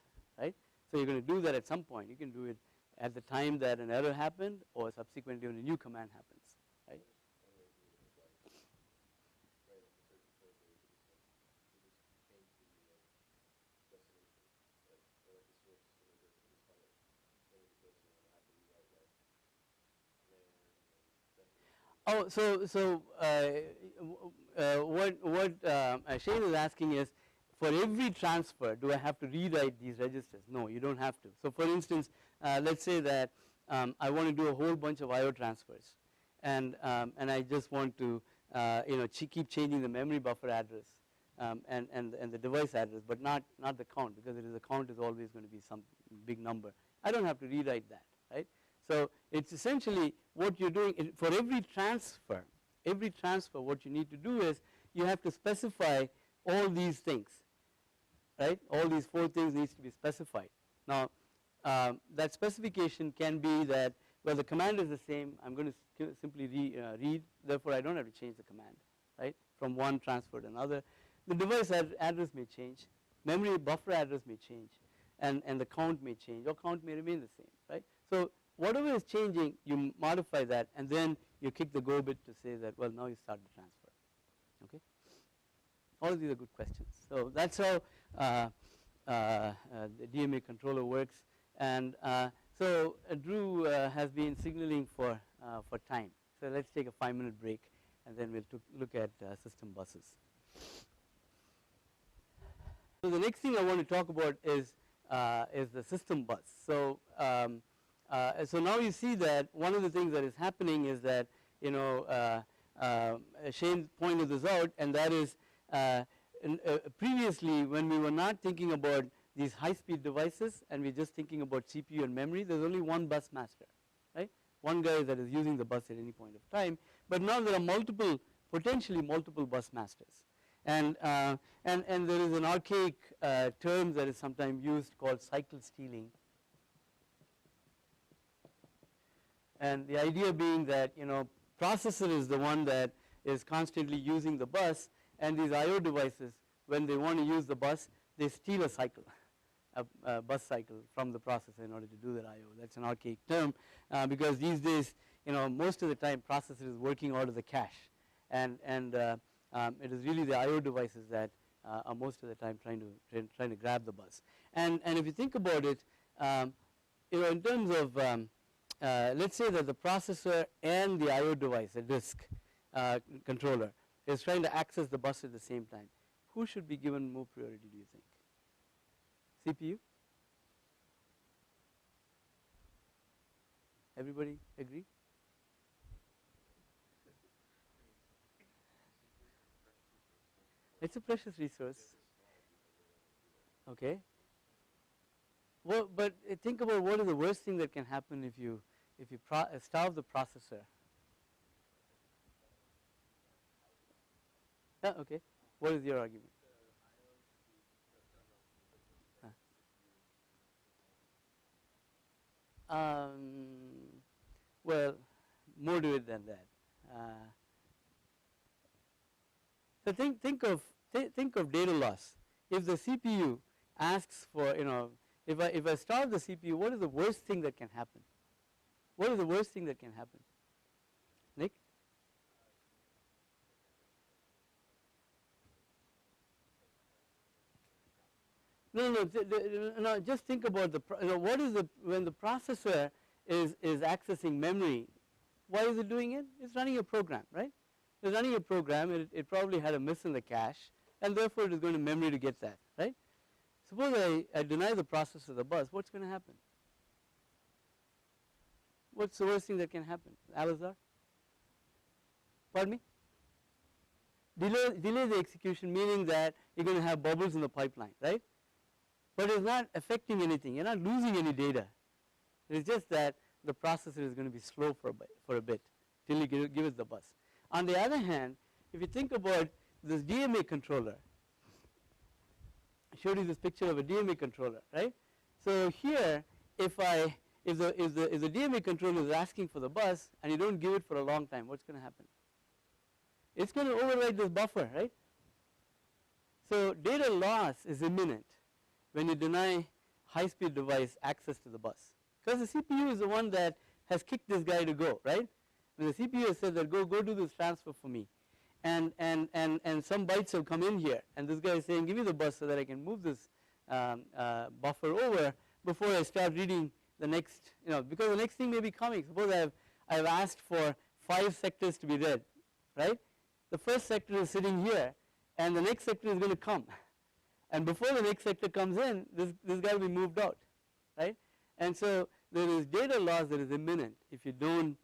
right? So you're going to do that at some point. You can do it at the time that an error happened or subsequently when a new command happens, right? Oh, so what Shane is asking is, for every transfer, do I have to rewrite these registers? No, you don't have to. So for instance, let's say that I want to do a whole bunch of I/O transfers, and I just want to keep changing the memory buffer address and the device address, but not the count, because the count is always going to be some big number. I don't have to rewrite that, right? So it's essentially what you're doing for every transfer. Every transfer, what you need to do is you have to specify all these things, right? All these 4 things needs to be specified. Now, that specification can be that, well, the command is the same. I'm going to simply read. Therefore, I don't have to change the command, right? From one transfer to another. The device address may change. Memory buffer address may change, and the count may change, or count may remain the same, right? So whatever is changing, you modify that, and then you kick the go bit to say that, well, now you start the transfer. Okay. All of these are good questions. So that's how the DMA controller works, and so Drew has been signaling for time. So let's take a 5-minute break, and then we'll look at system buses. So the next thing I want to talk about is the system bus. So so now you see that one of the things that is happening is that Shane pointed this out, and that is previously when we were not thinking about these high-speed devices and we're just thinking about CPU and memory, there's only one bus master, right? One guy that is using the bus at any point of time. But now there are potentially multiple bus masters, and there is an archaic term that is sometimes used called cycle stealing. And the idea being that processor is the one that is constantly using the bus, and these I/O devices, when they want to use the bus, they steal a cycle, a bus cycle from the processor in order to do that I/O. That's an archaic term because these days, most of the time, processor is working out of the cache, and it is really the I/O devices that are most of the time trying to grab the bus. And if you think about it, in terms of let's say that the processor and the I/O device, the disk controller, is trying to access the bus at the same time. Who should be given more priority, do you think? CPU? Everybody agree? It's a precious resource. Okay. Well, but think about what is the worst thing that can happen if you starve the processor. Yeah, okay. What is your argument? Well, more to it than that. So think of data loss. If the CPU asks for, if I starve the CPU, what is the worst thing that can happen? What is the worst thing that can happen? Nick? No. Just think about what is when the processor is accessing memory. Why is it doing it? It's running a program, right? It's running a program. It probably had a miss in the cache, and therefore it is going to memory to get that, right? Suppose I deny the processor the bus. What's going to happen? What's the worst thing that can happen? Alizar? Pardon me? Delay the execution, meaning that you're going to have bubbles in the pipeline, right? But it's not affecting anything. You're not losing any data. It's just that the processor is going to be slow for a bit till you give it the bus. On the other hand, if you think about this DMA controller, I showed you this picture of a DMA controller, right? So here, if the DMA controller is asking for the bus and you don't give it for a long time, what's going to happen? It's going to override this buffer, right? So data loss is imminent when you deny high-speed device access to the bus, because the CPU is the one that has kicked this guy to go, right? When the CPU has said that go do this transfer for me, and some bytes have come in here, and this guy is saying give me the bus so that I can move this buffer over before I start reading the next, because the next thing may be coming. Suppose I've asked for 5 sectors to be read, right? The first sector is sitting here, and the next sector is going to come. And before the next sector comes in, this guy will be moved out, right? And so there is data loss that is imminent if you don't,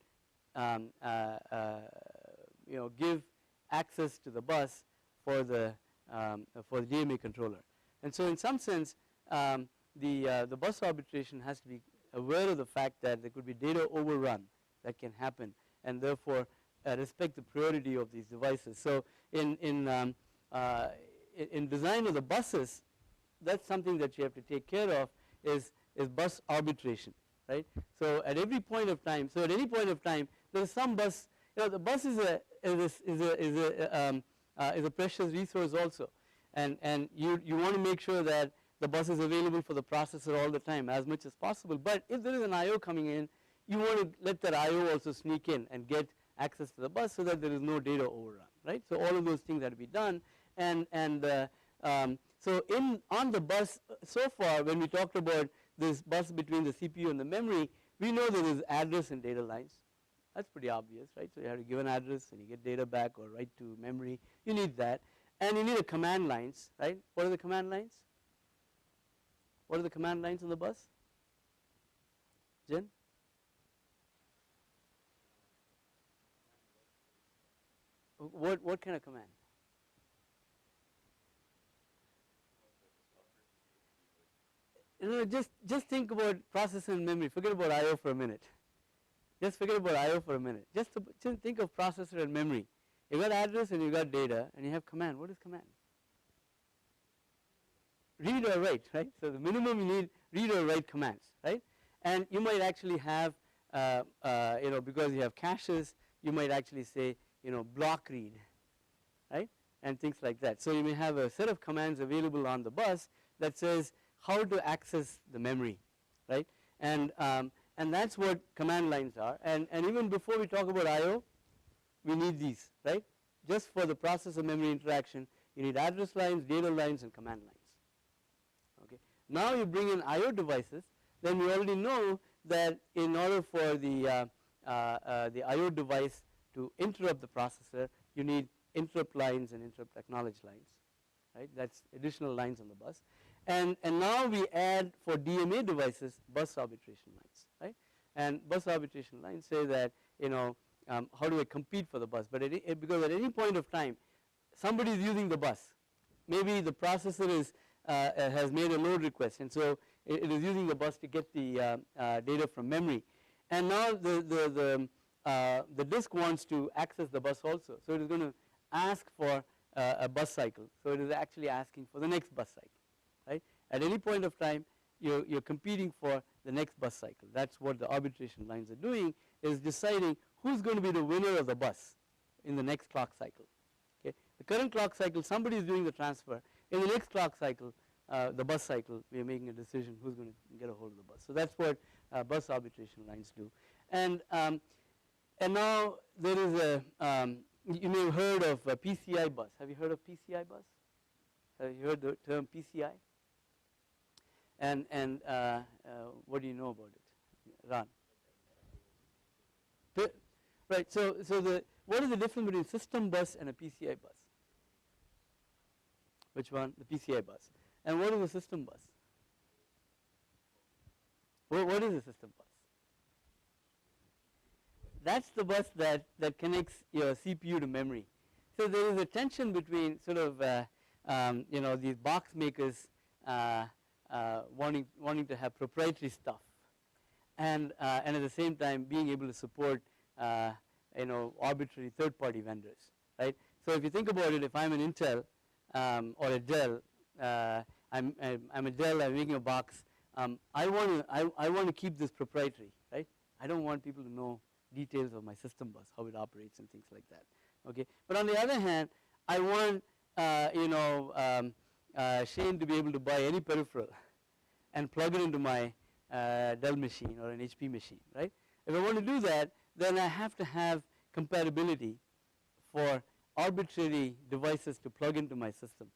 give access to the bus for the DMA controller. And so in some sense, the bus arbitration has to be aware of the fact that there could be data overrun that can happen, and therefore respect the priority of these devices. So in design of the buses, that's something that you have to take care of is bus arbitration, right? So at every point of time, at any point of time, there is some bus. The bus is a precious resource also, and you want to make sure that the bus is available for the processor all the time as much as possible. But if there is an I/O coming in, you want to let that I/O also sneak in and get access to the bus so that there is no data overrun, right? So all of those things have to be done. So on the bus, so far when we talked about this bus between the CPU and the memory, we know there is address and data lines. That's pretty obvious, right? So you have to give an address and you get data back or write to memory. You need that. And you need a command lines, right? What are the command lines? What are the command lines on the bus? Jen? What kind of command? Just think about processor and memory. Forget about I/O for a minute. Just forget about I/O for a minute. Just think of processor and memory. You got address and you got data, and you have command. What is command? Read or write, right? So the minimum you need read or write commands, right? And you might actually have, because you have caches, you might actually say, block read, right? And things like that. So you may have a set of commands available on the bus that says how to access the memory, right? And that's what command lines are. And even before we talk about I/O, we need these, right? Just for the processor memory interaction, You need address lines, data lines, and command lines. Okay. Now you bring in I/O devices, then we already know that in order for the I/O device to interrupt the processor, you need interrupt lines and interrupt acknowledge lines, right? That's additional lines on the bus. And now we add for DMA devices bus arbitration lines, right? And bus arbitration lines say that, you know, how do I compete for the bus? But because at any point of time, somebody is using the bus. Maybe the processor is has made a load request, and so it is using the bus to get the data from memory. And now the disk wants to access the bus also, so it is going to ask for a bus cycle. So it is actually asking for the next bus cycle, right? At any point of time, you're competing for the next bus cycle. That's what the arbitration lines are doing, is deciding who's going to be the winner of the bus in the next clock cycle. Okay, the current clock cycle, somebody is doing the transfer. In the next clock cycle, the bus cycle, we are making a decision who's going to get a hold of the bus. So that's what bus arbitration lines do. And now there is a you may have heard of a PCI bus. Have you heard of PCI bus? Have you heard the term PCI? And what do you know about it, Ron? Right. So what is the difference between system bus and a PCI bus? Which one? The PCI bus. And what is a system bus? What is a system bus? That's the bus that connects your CPU to memory. So there is a tension between sort of you know, these box makers wanting to have proprietary stuff, and at the same time being able to support you know, arbitrary third-party vendors, right? So if you think about it, if I'm an Intel or a Dell, I'm a Dell, I'm making a box. I want to keep this proprietary, right? I don't want people to know details of my system bus, how it operates and things like that. Okay, but on the other hand, I want you know, Shane to be able to buy any peripheral and plug it into my Dell machine or an HP machine, right? If I want to do that, then I have to have compatibility for arbitrary devices to plug into my system.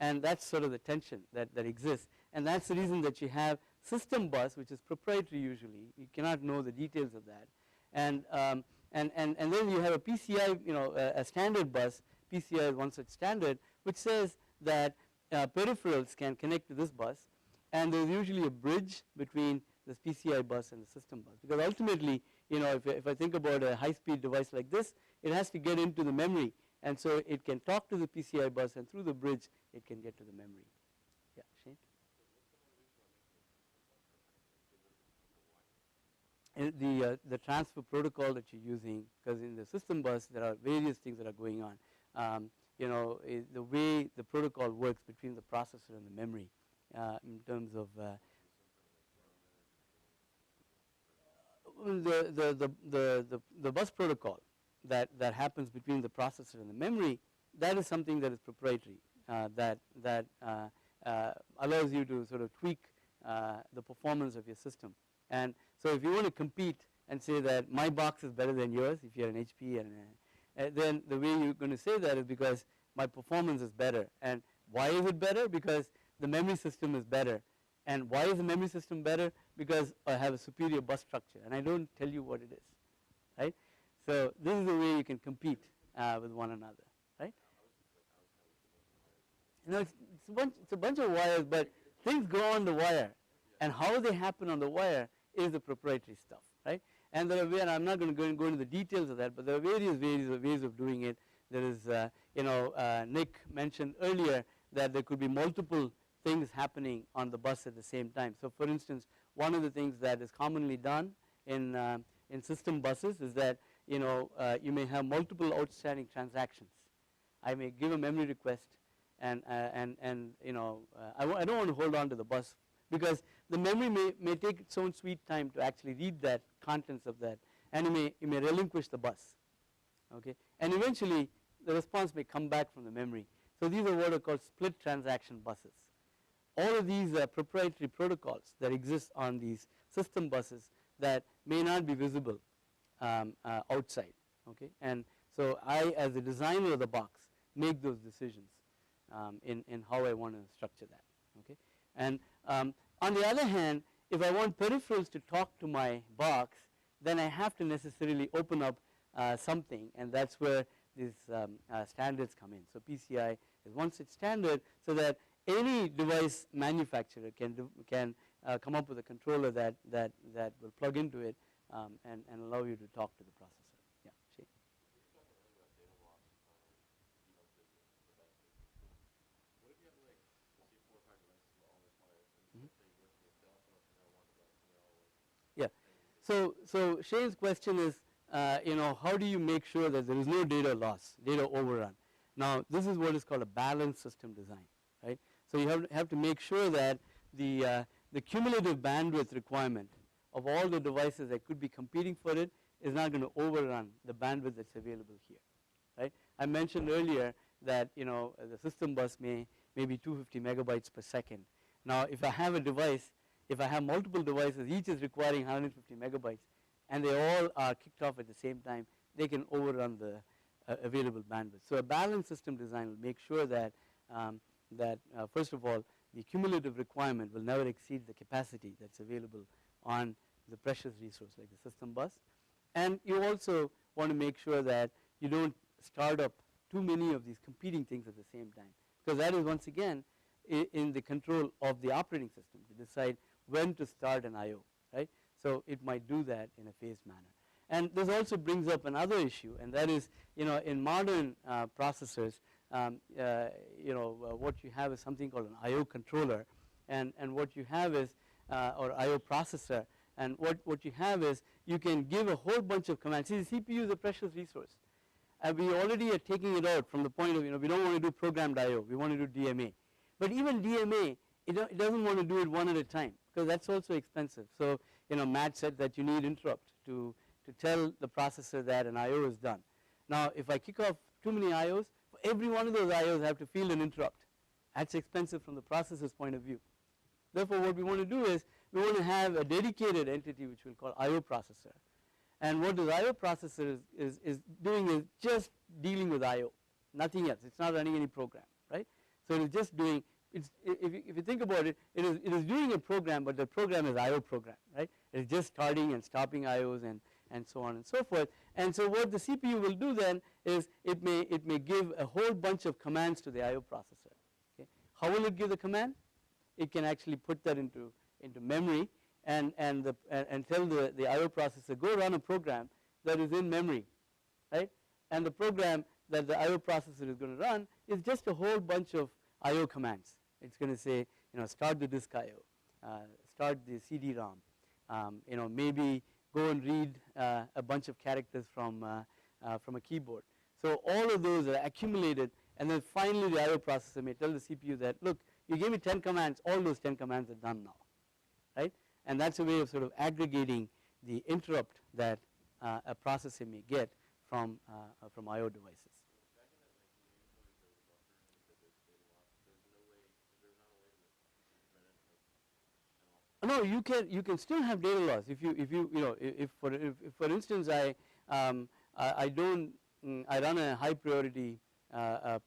And that's sort of the tension that exists. And that's the reason that you have system bus, which is proprietary usually. You cannot know the details of that. And then you have a PCI, you know, a standard bus. PCI is one such standard, which says that peripherals can connect to this bus. And there's usually a bridge between this PCI bus and the system bus. Because ultimately, you know, if I think about a high-speed device like this, it has to get into the memory. And so it can talk to the PCI bus, and through the bridge, it can get to the memory. Yeah, Shane? And the transfer protocol that you're using, because in the system bus, there are various things that are going on. You know, the way the protocol works between the processor and the memory in terms of the bus protocol that happens between the processor and the memory, that is something that is proprietary, that allows you to sort of tweak the performance of your system. And so if you want to compete and say that my box is better than yours, if you're an HP, and then the way you're going to say that is because my performance is better. And why is it better? Because the memory system is better. And why is the memory system better? Because I have a superior bus structure, and I don't tell you what it is, right? So this is the way you can compete with one another, right? You know, it's a bunch of wires, but things go on the wire, and how they happen on the wire is the proprietary stuff, right? And there are, and I'm not going to go into the details of that, but there are various ways of doing it. There is, you know, Nick mentioned earlier that there could be multiple things happening on the bus at the same time. So for instance, one of the things that is commonly done in system buses is that, you know, you may have multiple outstanding transactions. I may give a memory request, and you know, I don't want to hold on to the bus, because the memory may take its own sweet time to actually read that contents of that, and you may relinquish the bus, okay? And eventually the response may come back from the memory. So these are what are called split transaction buses. All of these are proprietary protocols that exist on these system buses that may not be visible outside, okay? And so I, as the designer of the box, make those decisions. in how I want to structure that. Okay, and on the other hand, if I want peripherals to talk to my box, then I have to necessarily open up something, and that's where these standards come in. So PCI is one such standard, so that any device manufacturer can come up with a controller that will plug into it and allow you to talk to the processor. Yeah, Shane. Yeah. So Shane's question is, how do you make sure that there is no data loss, data overrun? Now, this is what is called a balanced system design, right? So you have to make sure that the cumulative bandwidth requirement of all the devices that could be competing for it is not going to overrun the bandwidth that's available here, right? I mentioned earlier that the system bus may be 250 megabytes per second. Now, if I have a device, if I have multiple devices, each is requiring 150 megabytes, and they all are kicked off at the same time, they can overrun the available bandwidth. So a balanced system design will make sure that first of all, the cumulative requirement will never exceed the capacity that's available on the precious resource like the system bus. And you also want to make sure that you don't start up too many of these competing things at the same time, because that is once again in the control of the operating system to decide when to start an I/O, right? So it might do that in a phased manner. And this also brings up another issue, and that is, in modern processors, what you have is something called an I/O controller, and what you have is, or I/O processor, and what you have is, you can give a whole bunch of commands. See, the CPU is a precious resource. We already are taking it out from the point of, we don't want to do programmed I/O, we want to do DMA. But even DMA, it doesn't want to do it one at a time, because that's also expensive. So, Matt said that you need interrupt to tell the processor that an I/O is done. Now, if I kick off too many I/Os, for every one of those I/Os I have to field an interrupt. That's expensive from the processor's point of view. Therefore, what we want to do is, we want to have a dedicated entity which we'll call I/O processor. And what the I/O processor is doing is just dealing with I/O, nothing else. It's not running any program, right? So it is just doing, if you think about it, it is doing a program, but the program is I/O program, right? It is just starting and stopping I/Os and so on and so forth. And so what the CPU will do then is it may give a whole bunch of commands to the I/O processor. Okay? How will it give the command? It can actually put that into memory and tell the I/O processor, go run a program that is in memory, right? And the program that the I/O processor is going to run is just a whole bunch of I/O commands. It's going to say, start the disk I/O, start the CD-ROM, maybe go and read a bunch of characters from a keyboard. So all of those are accumulated, and then finally the I/O processor may tell the CPU that, look, you gave me 10 commands, all those 10 commands are done now, right? And that's a way of sort of aggregating the interrupt that a processor may get from I/O devices. No, you can still have data loss if for instance I run a high priority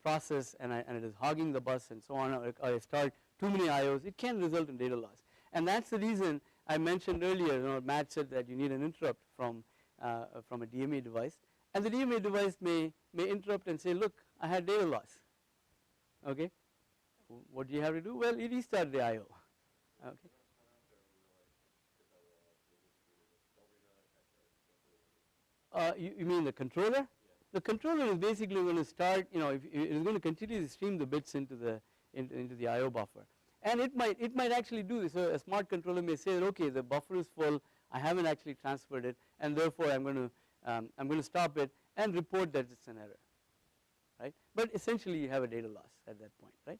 process and it is hogging the bus and so on, or I start too many I/Os, it can result in data loss. And that's the reason I mentioned earlier, Matt said that you need an interrupt from a DMA device, and the DMA device may interrupt and say, look, I had data loss. Okay, what do you have to do? Well, you restart the I/O. Okay. You mean the controller? Yeah. The controller is basically going to start, it is going to continue to stream the bits into the I/O buffer, and it might actually do this. So a smart controller may say, okay, the buffer is full, I haven't actually transferred it, and therefore I'm going to stop it and report that it's an error, right? But essentially you have a data loss at that point, right?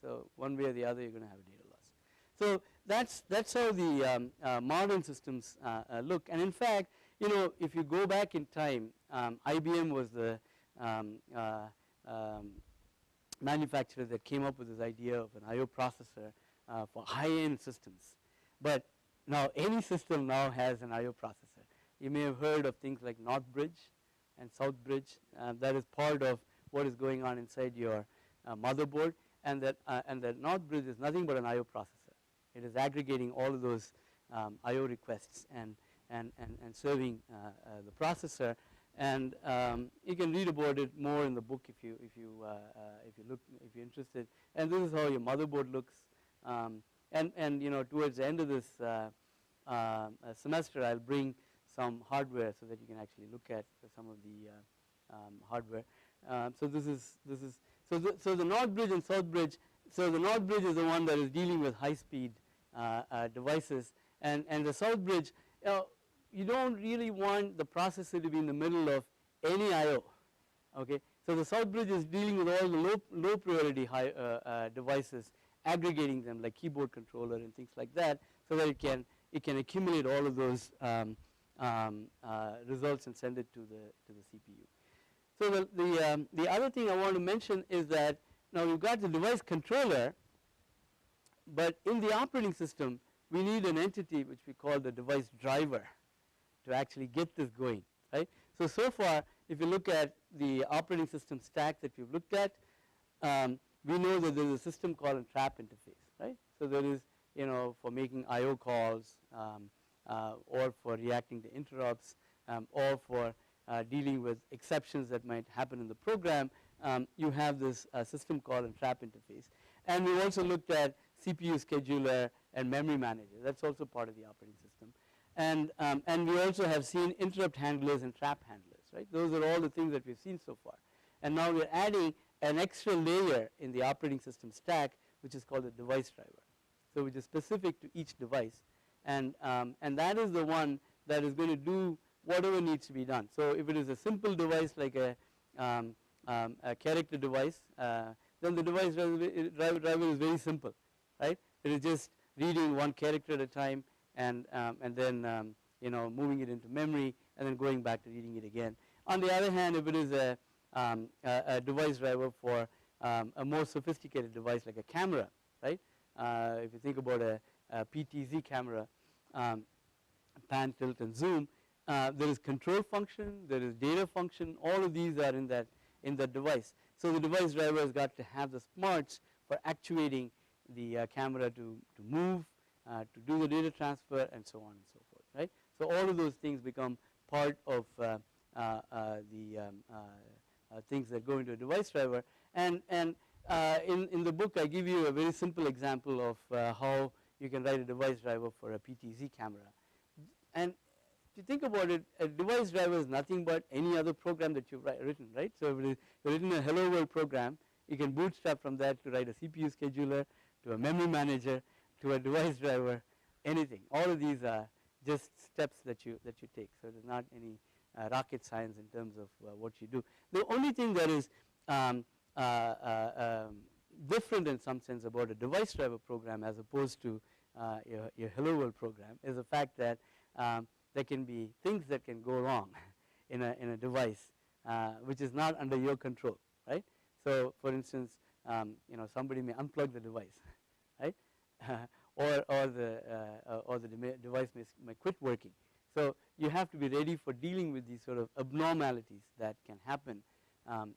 So one way or the other you're going to have a data loss. So that's how the modern systems look, and in fact, if you go back in time, IBM was the manufacturer that came up with this idea of an I/O processor for high-end systems. But now any system now has an I/O processor. You may have heard of things like Northbridge and Southbridge. That is part of what is going on inside your motherboard, and that NOT bridge is nothing but an I/O processor. It is aggregating all of those I/O requests and serving the processor. And you can read about it more in the book if you're interested. And this is how your motherboard looks. And you know, towards the end of this semester, I'll bring some hardware so that you can actually look at some of the hardware. So the North Bridge and South Bridge. So the North Bridge is the one that is dealing with high-speed devices, and the South Bridge, you don't really want the processor to be in the middle of any I/O. Okay, so the South Bridge is dealing with all the low priority devices, aggregating them like keyboard controller and things like that, so that it can accumulate all of those results and send it to the CPU. So the other thing I want to mention is that now we've got the device controller, but in the operating system we need an entity which we call the device driver to actually get this going, right? So far, if you look at the operating system stack that we've looked at, we know that there is a system call and trap interface, right? So there is, you know, for making I/O calls, or for reacting to interrupts, or for dealing with exceptions that might happen in the program. You have this system call and trap interface. And we also looked at CPU scheduler and memory manager. That's also part of the operating system. And we also have seen interrupt handlers and trap handlers, right? Those are all the things that we've seen so far. And now we're adding an extra layer in the operating system stack, which is called the device driver. So which is specific to each device. And that is the one that is going to do whatever needs to be done. So if it is a simple device like a character device, then the device driver is very simple, right? It is just reading one character at a time and then you know, moving it into memory and then going back to reading it again. On the other hand, if it is a device driver for a more sophisticated device like a camera, right? If you think about a PTZ camera, pan, tilt, and zoom, there is control function, there is data function. All of these are in that device. So the device driver has got to have the smarts for actuating the camera to move, to do the data transfer, and so on and so forth, right? So all of those things become part of the things that go into a device driver. And in the book, I give you a very simple example of how you can write a device driver for a PTZ camera. And if you think about it, a device driver is nothing but any other program that you've written, right? So if you've written a Hello World program, you can bootstrap from that to write a CPU scheduler, to a memory manager, to a device driver, anything. All of these are just steps that you take. So there's not any rocket science in terms of what you do. The only thing that is different in some sense about a device driver program as opposed to your Hello World program is the fact that there can be things that can go wrong in a device which is not under your control, right? So for instance, you know, somebody may unplug the device, right? or the device may quit working. So you have to be ready for dealing with these sort of abnormalities that can happen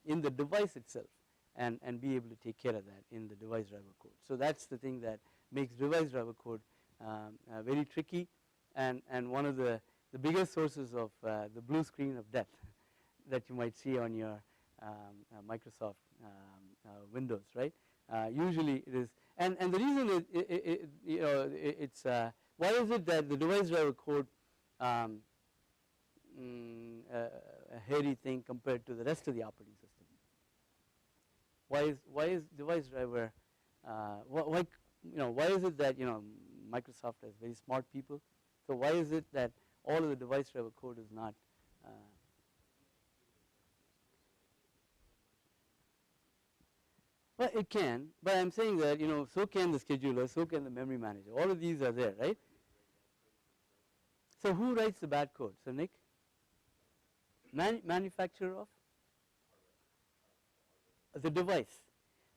in the device itself, and be able to take care of that in the device driver code. So that's the thing that makes device driver code very tricky, and one of the biggest sources of the blue screen of death that you might see on your Microsoft Windows, right? Usually it is, and the reason it's why is it that the device driver code a hairy thing compared to the rest of the operating system? Why is device driver why is it that Microsoft has very smart people? So why is it that all of the device driver code is not well, it can, but I'm saying that so can the scheduler, so can the memory manager. All of these are there, right? So who writes the bad code? So Nick, manufacturer of the device.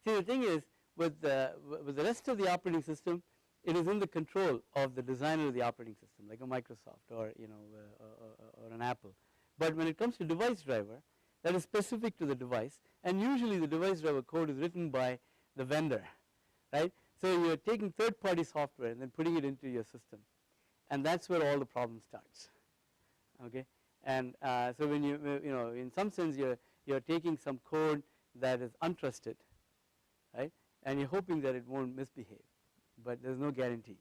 See, the thing is, with the rest of the operating system, it is in the control of the designer of the operating system, like a Microsoft or or an Apple. But when it comes to device driver, that is specific to the device, and usually the device driver code is written by the vendor, right? So you're taking third-party software and then putting it into your system, and that's where all the problem starts. Okay, and so when you know, in some sense you're taking some code that is untrusted, right, and you're hoping that it won't misbehave, but there's no guarantee,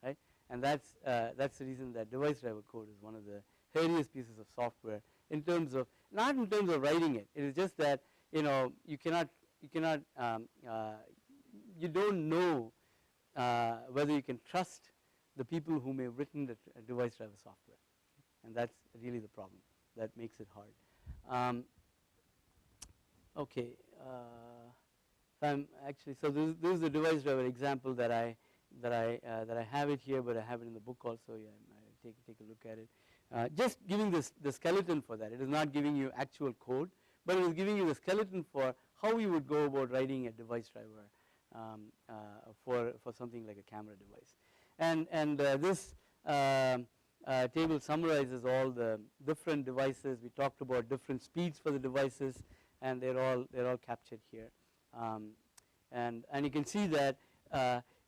right? And that's the reason that device driver code is one of the hairiest pieces of software in terms of, not in terms of writing it. It is just that, you know, you don't know whether you can trust the people who may have written the device driver software, and that's really the problem that makes it hard. Okay, so this is the device driver example that I have it here, but I have it in the book also. Yeah, take a look at it. Just giving the skeleton for that. It is not giving you actual code, but it is giving you the skeleton for how you would go about writing a device driver for something like a camera device. And this table summarizes all the different devices. We talked about different speeds for the devices, and they're all captured here. And you can see that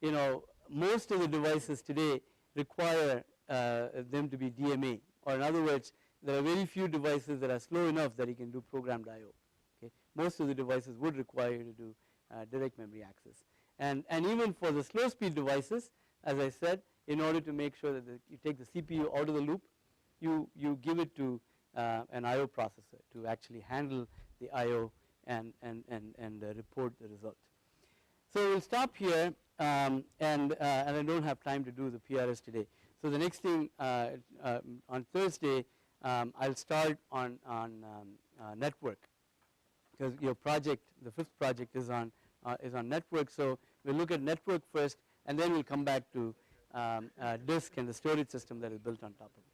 you know, most of the devices today require them to be DMA, or in other words, there are very few devices that are slow enough that you can do programmed I/O. Okay, most of the devices would require you to do direct memory access, and even for the slow speed devices, as I said, in order to make sure that you take the CPU out of the loop, you give it to an I/O processor to actually handle the I/O and report the result. So we'll stop here, and I don't have time to do the PRS today. So the next thing on Thursday, I'll start on network, because your project, the fifth project, is on network. So we'll look at network first, and then we'll come back to disk and the storage system that is built on top of it.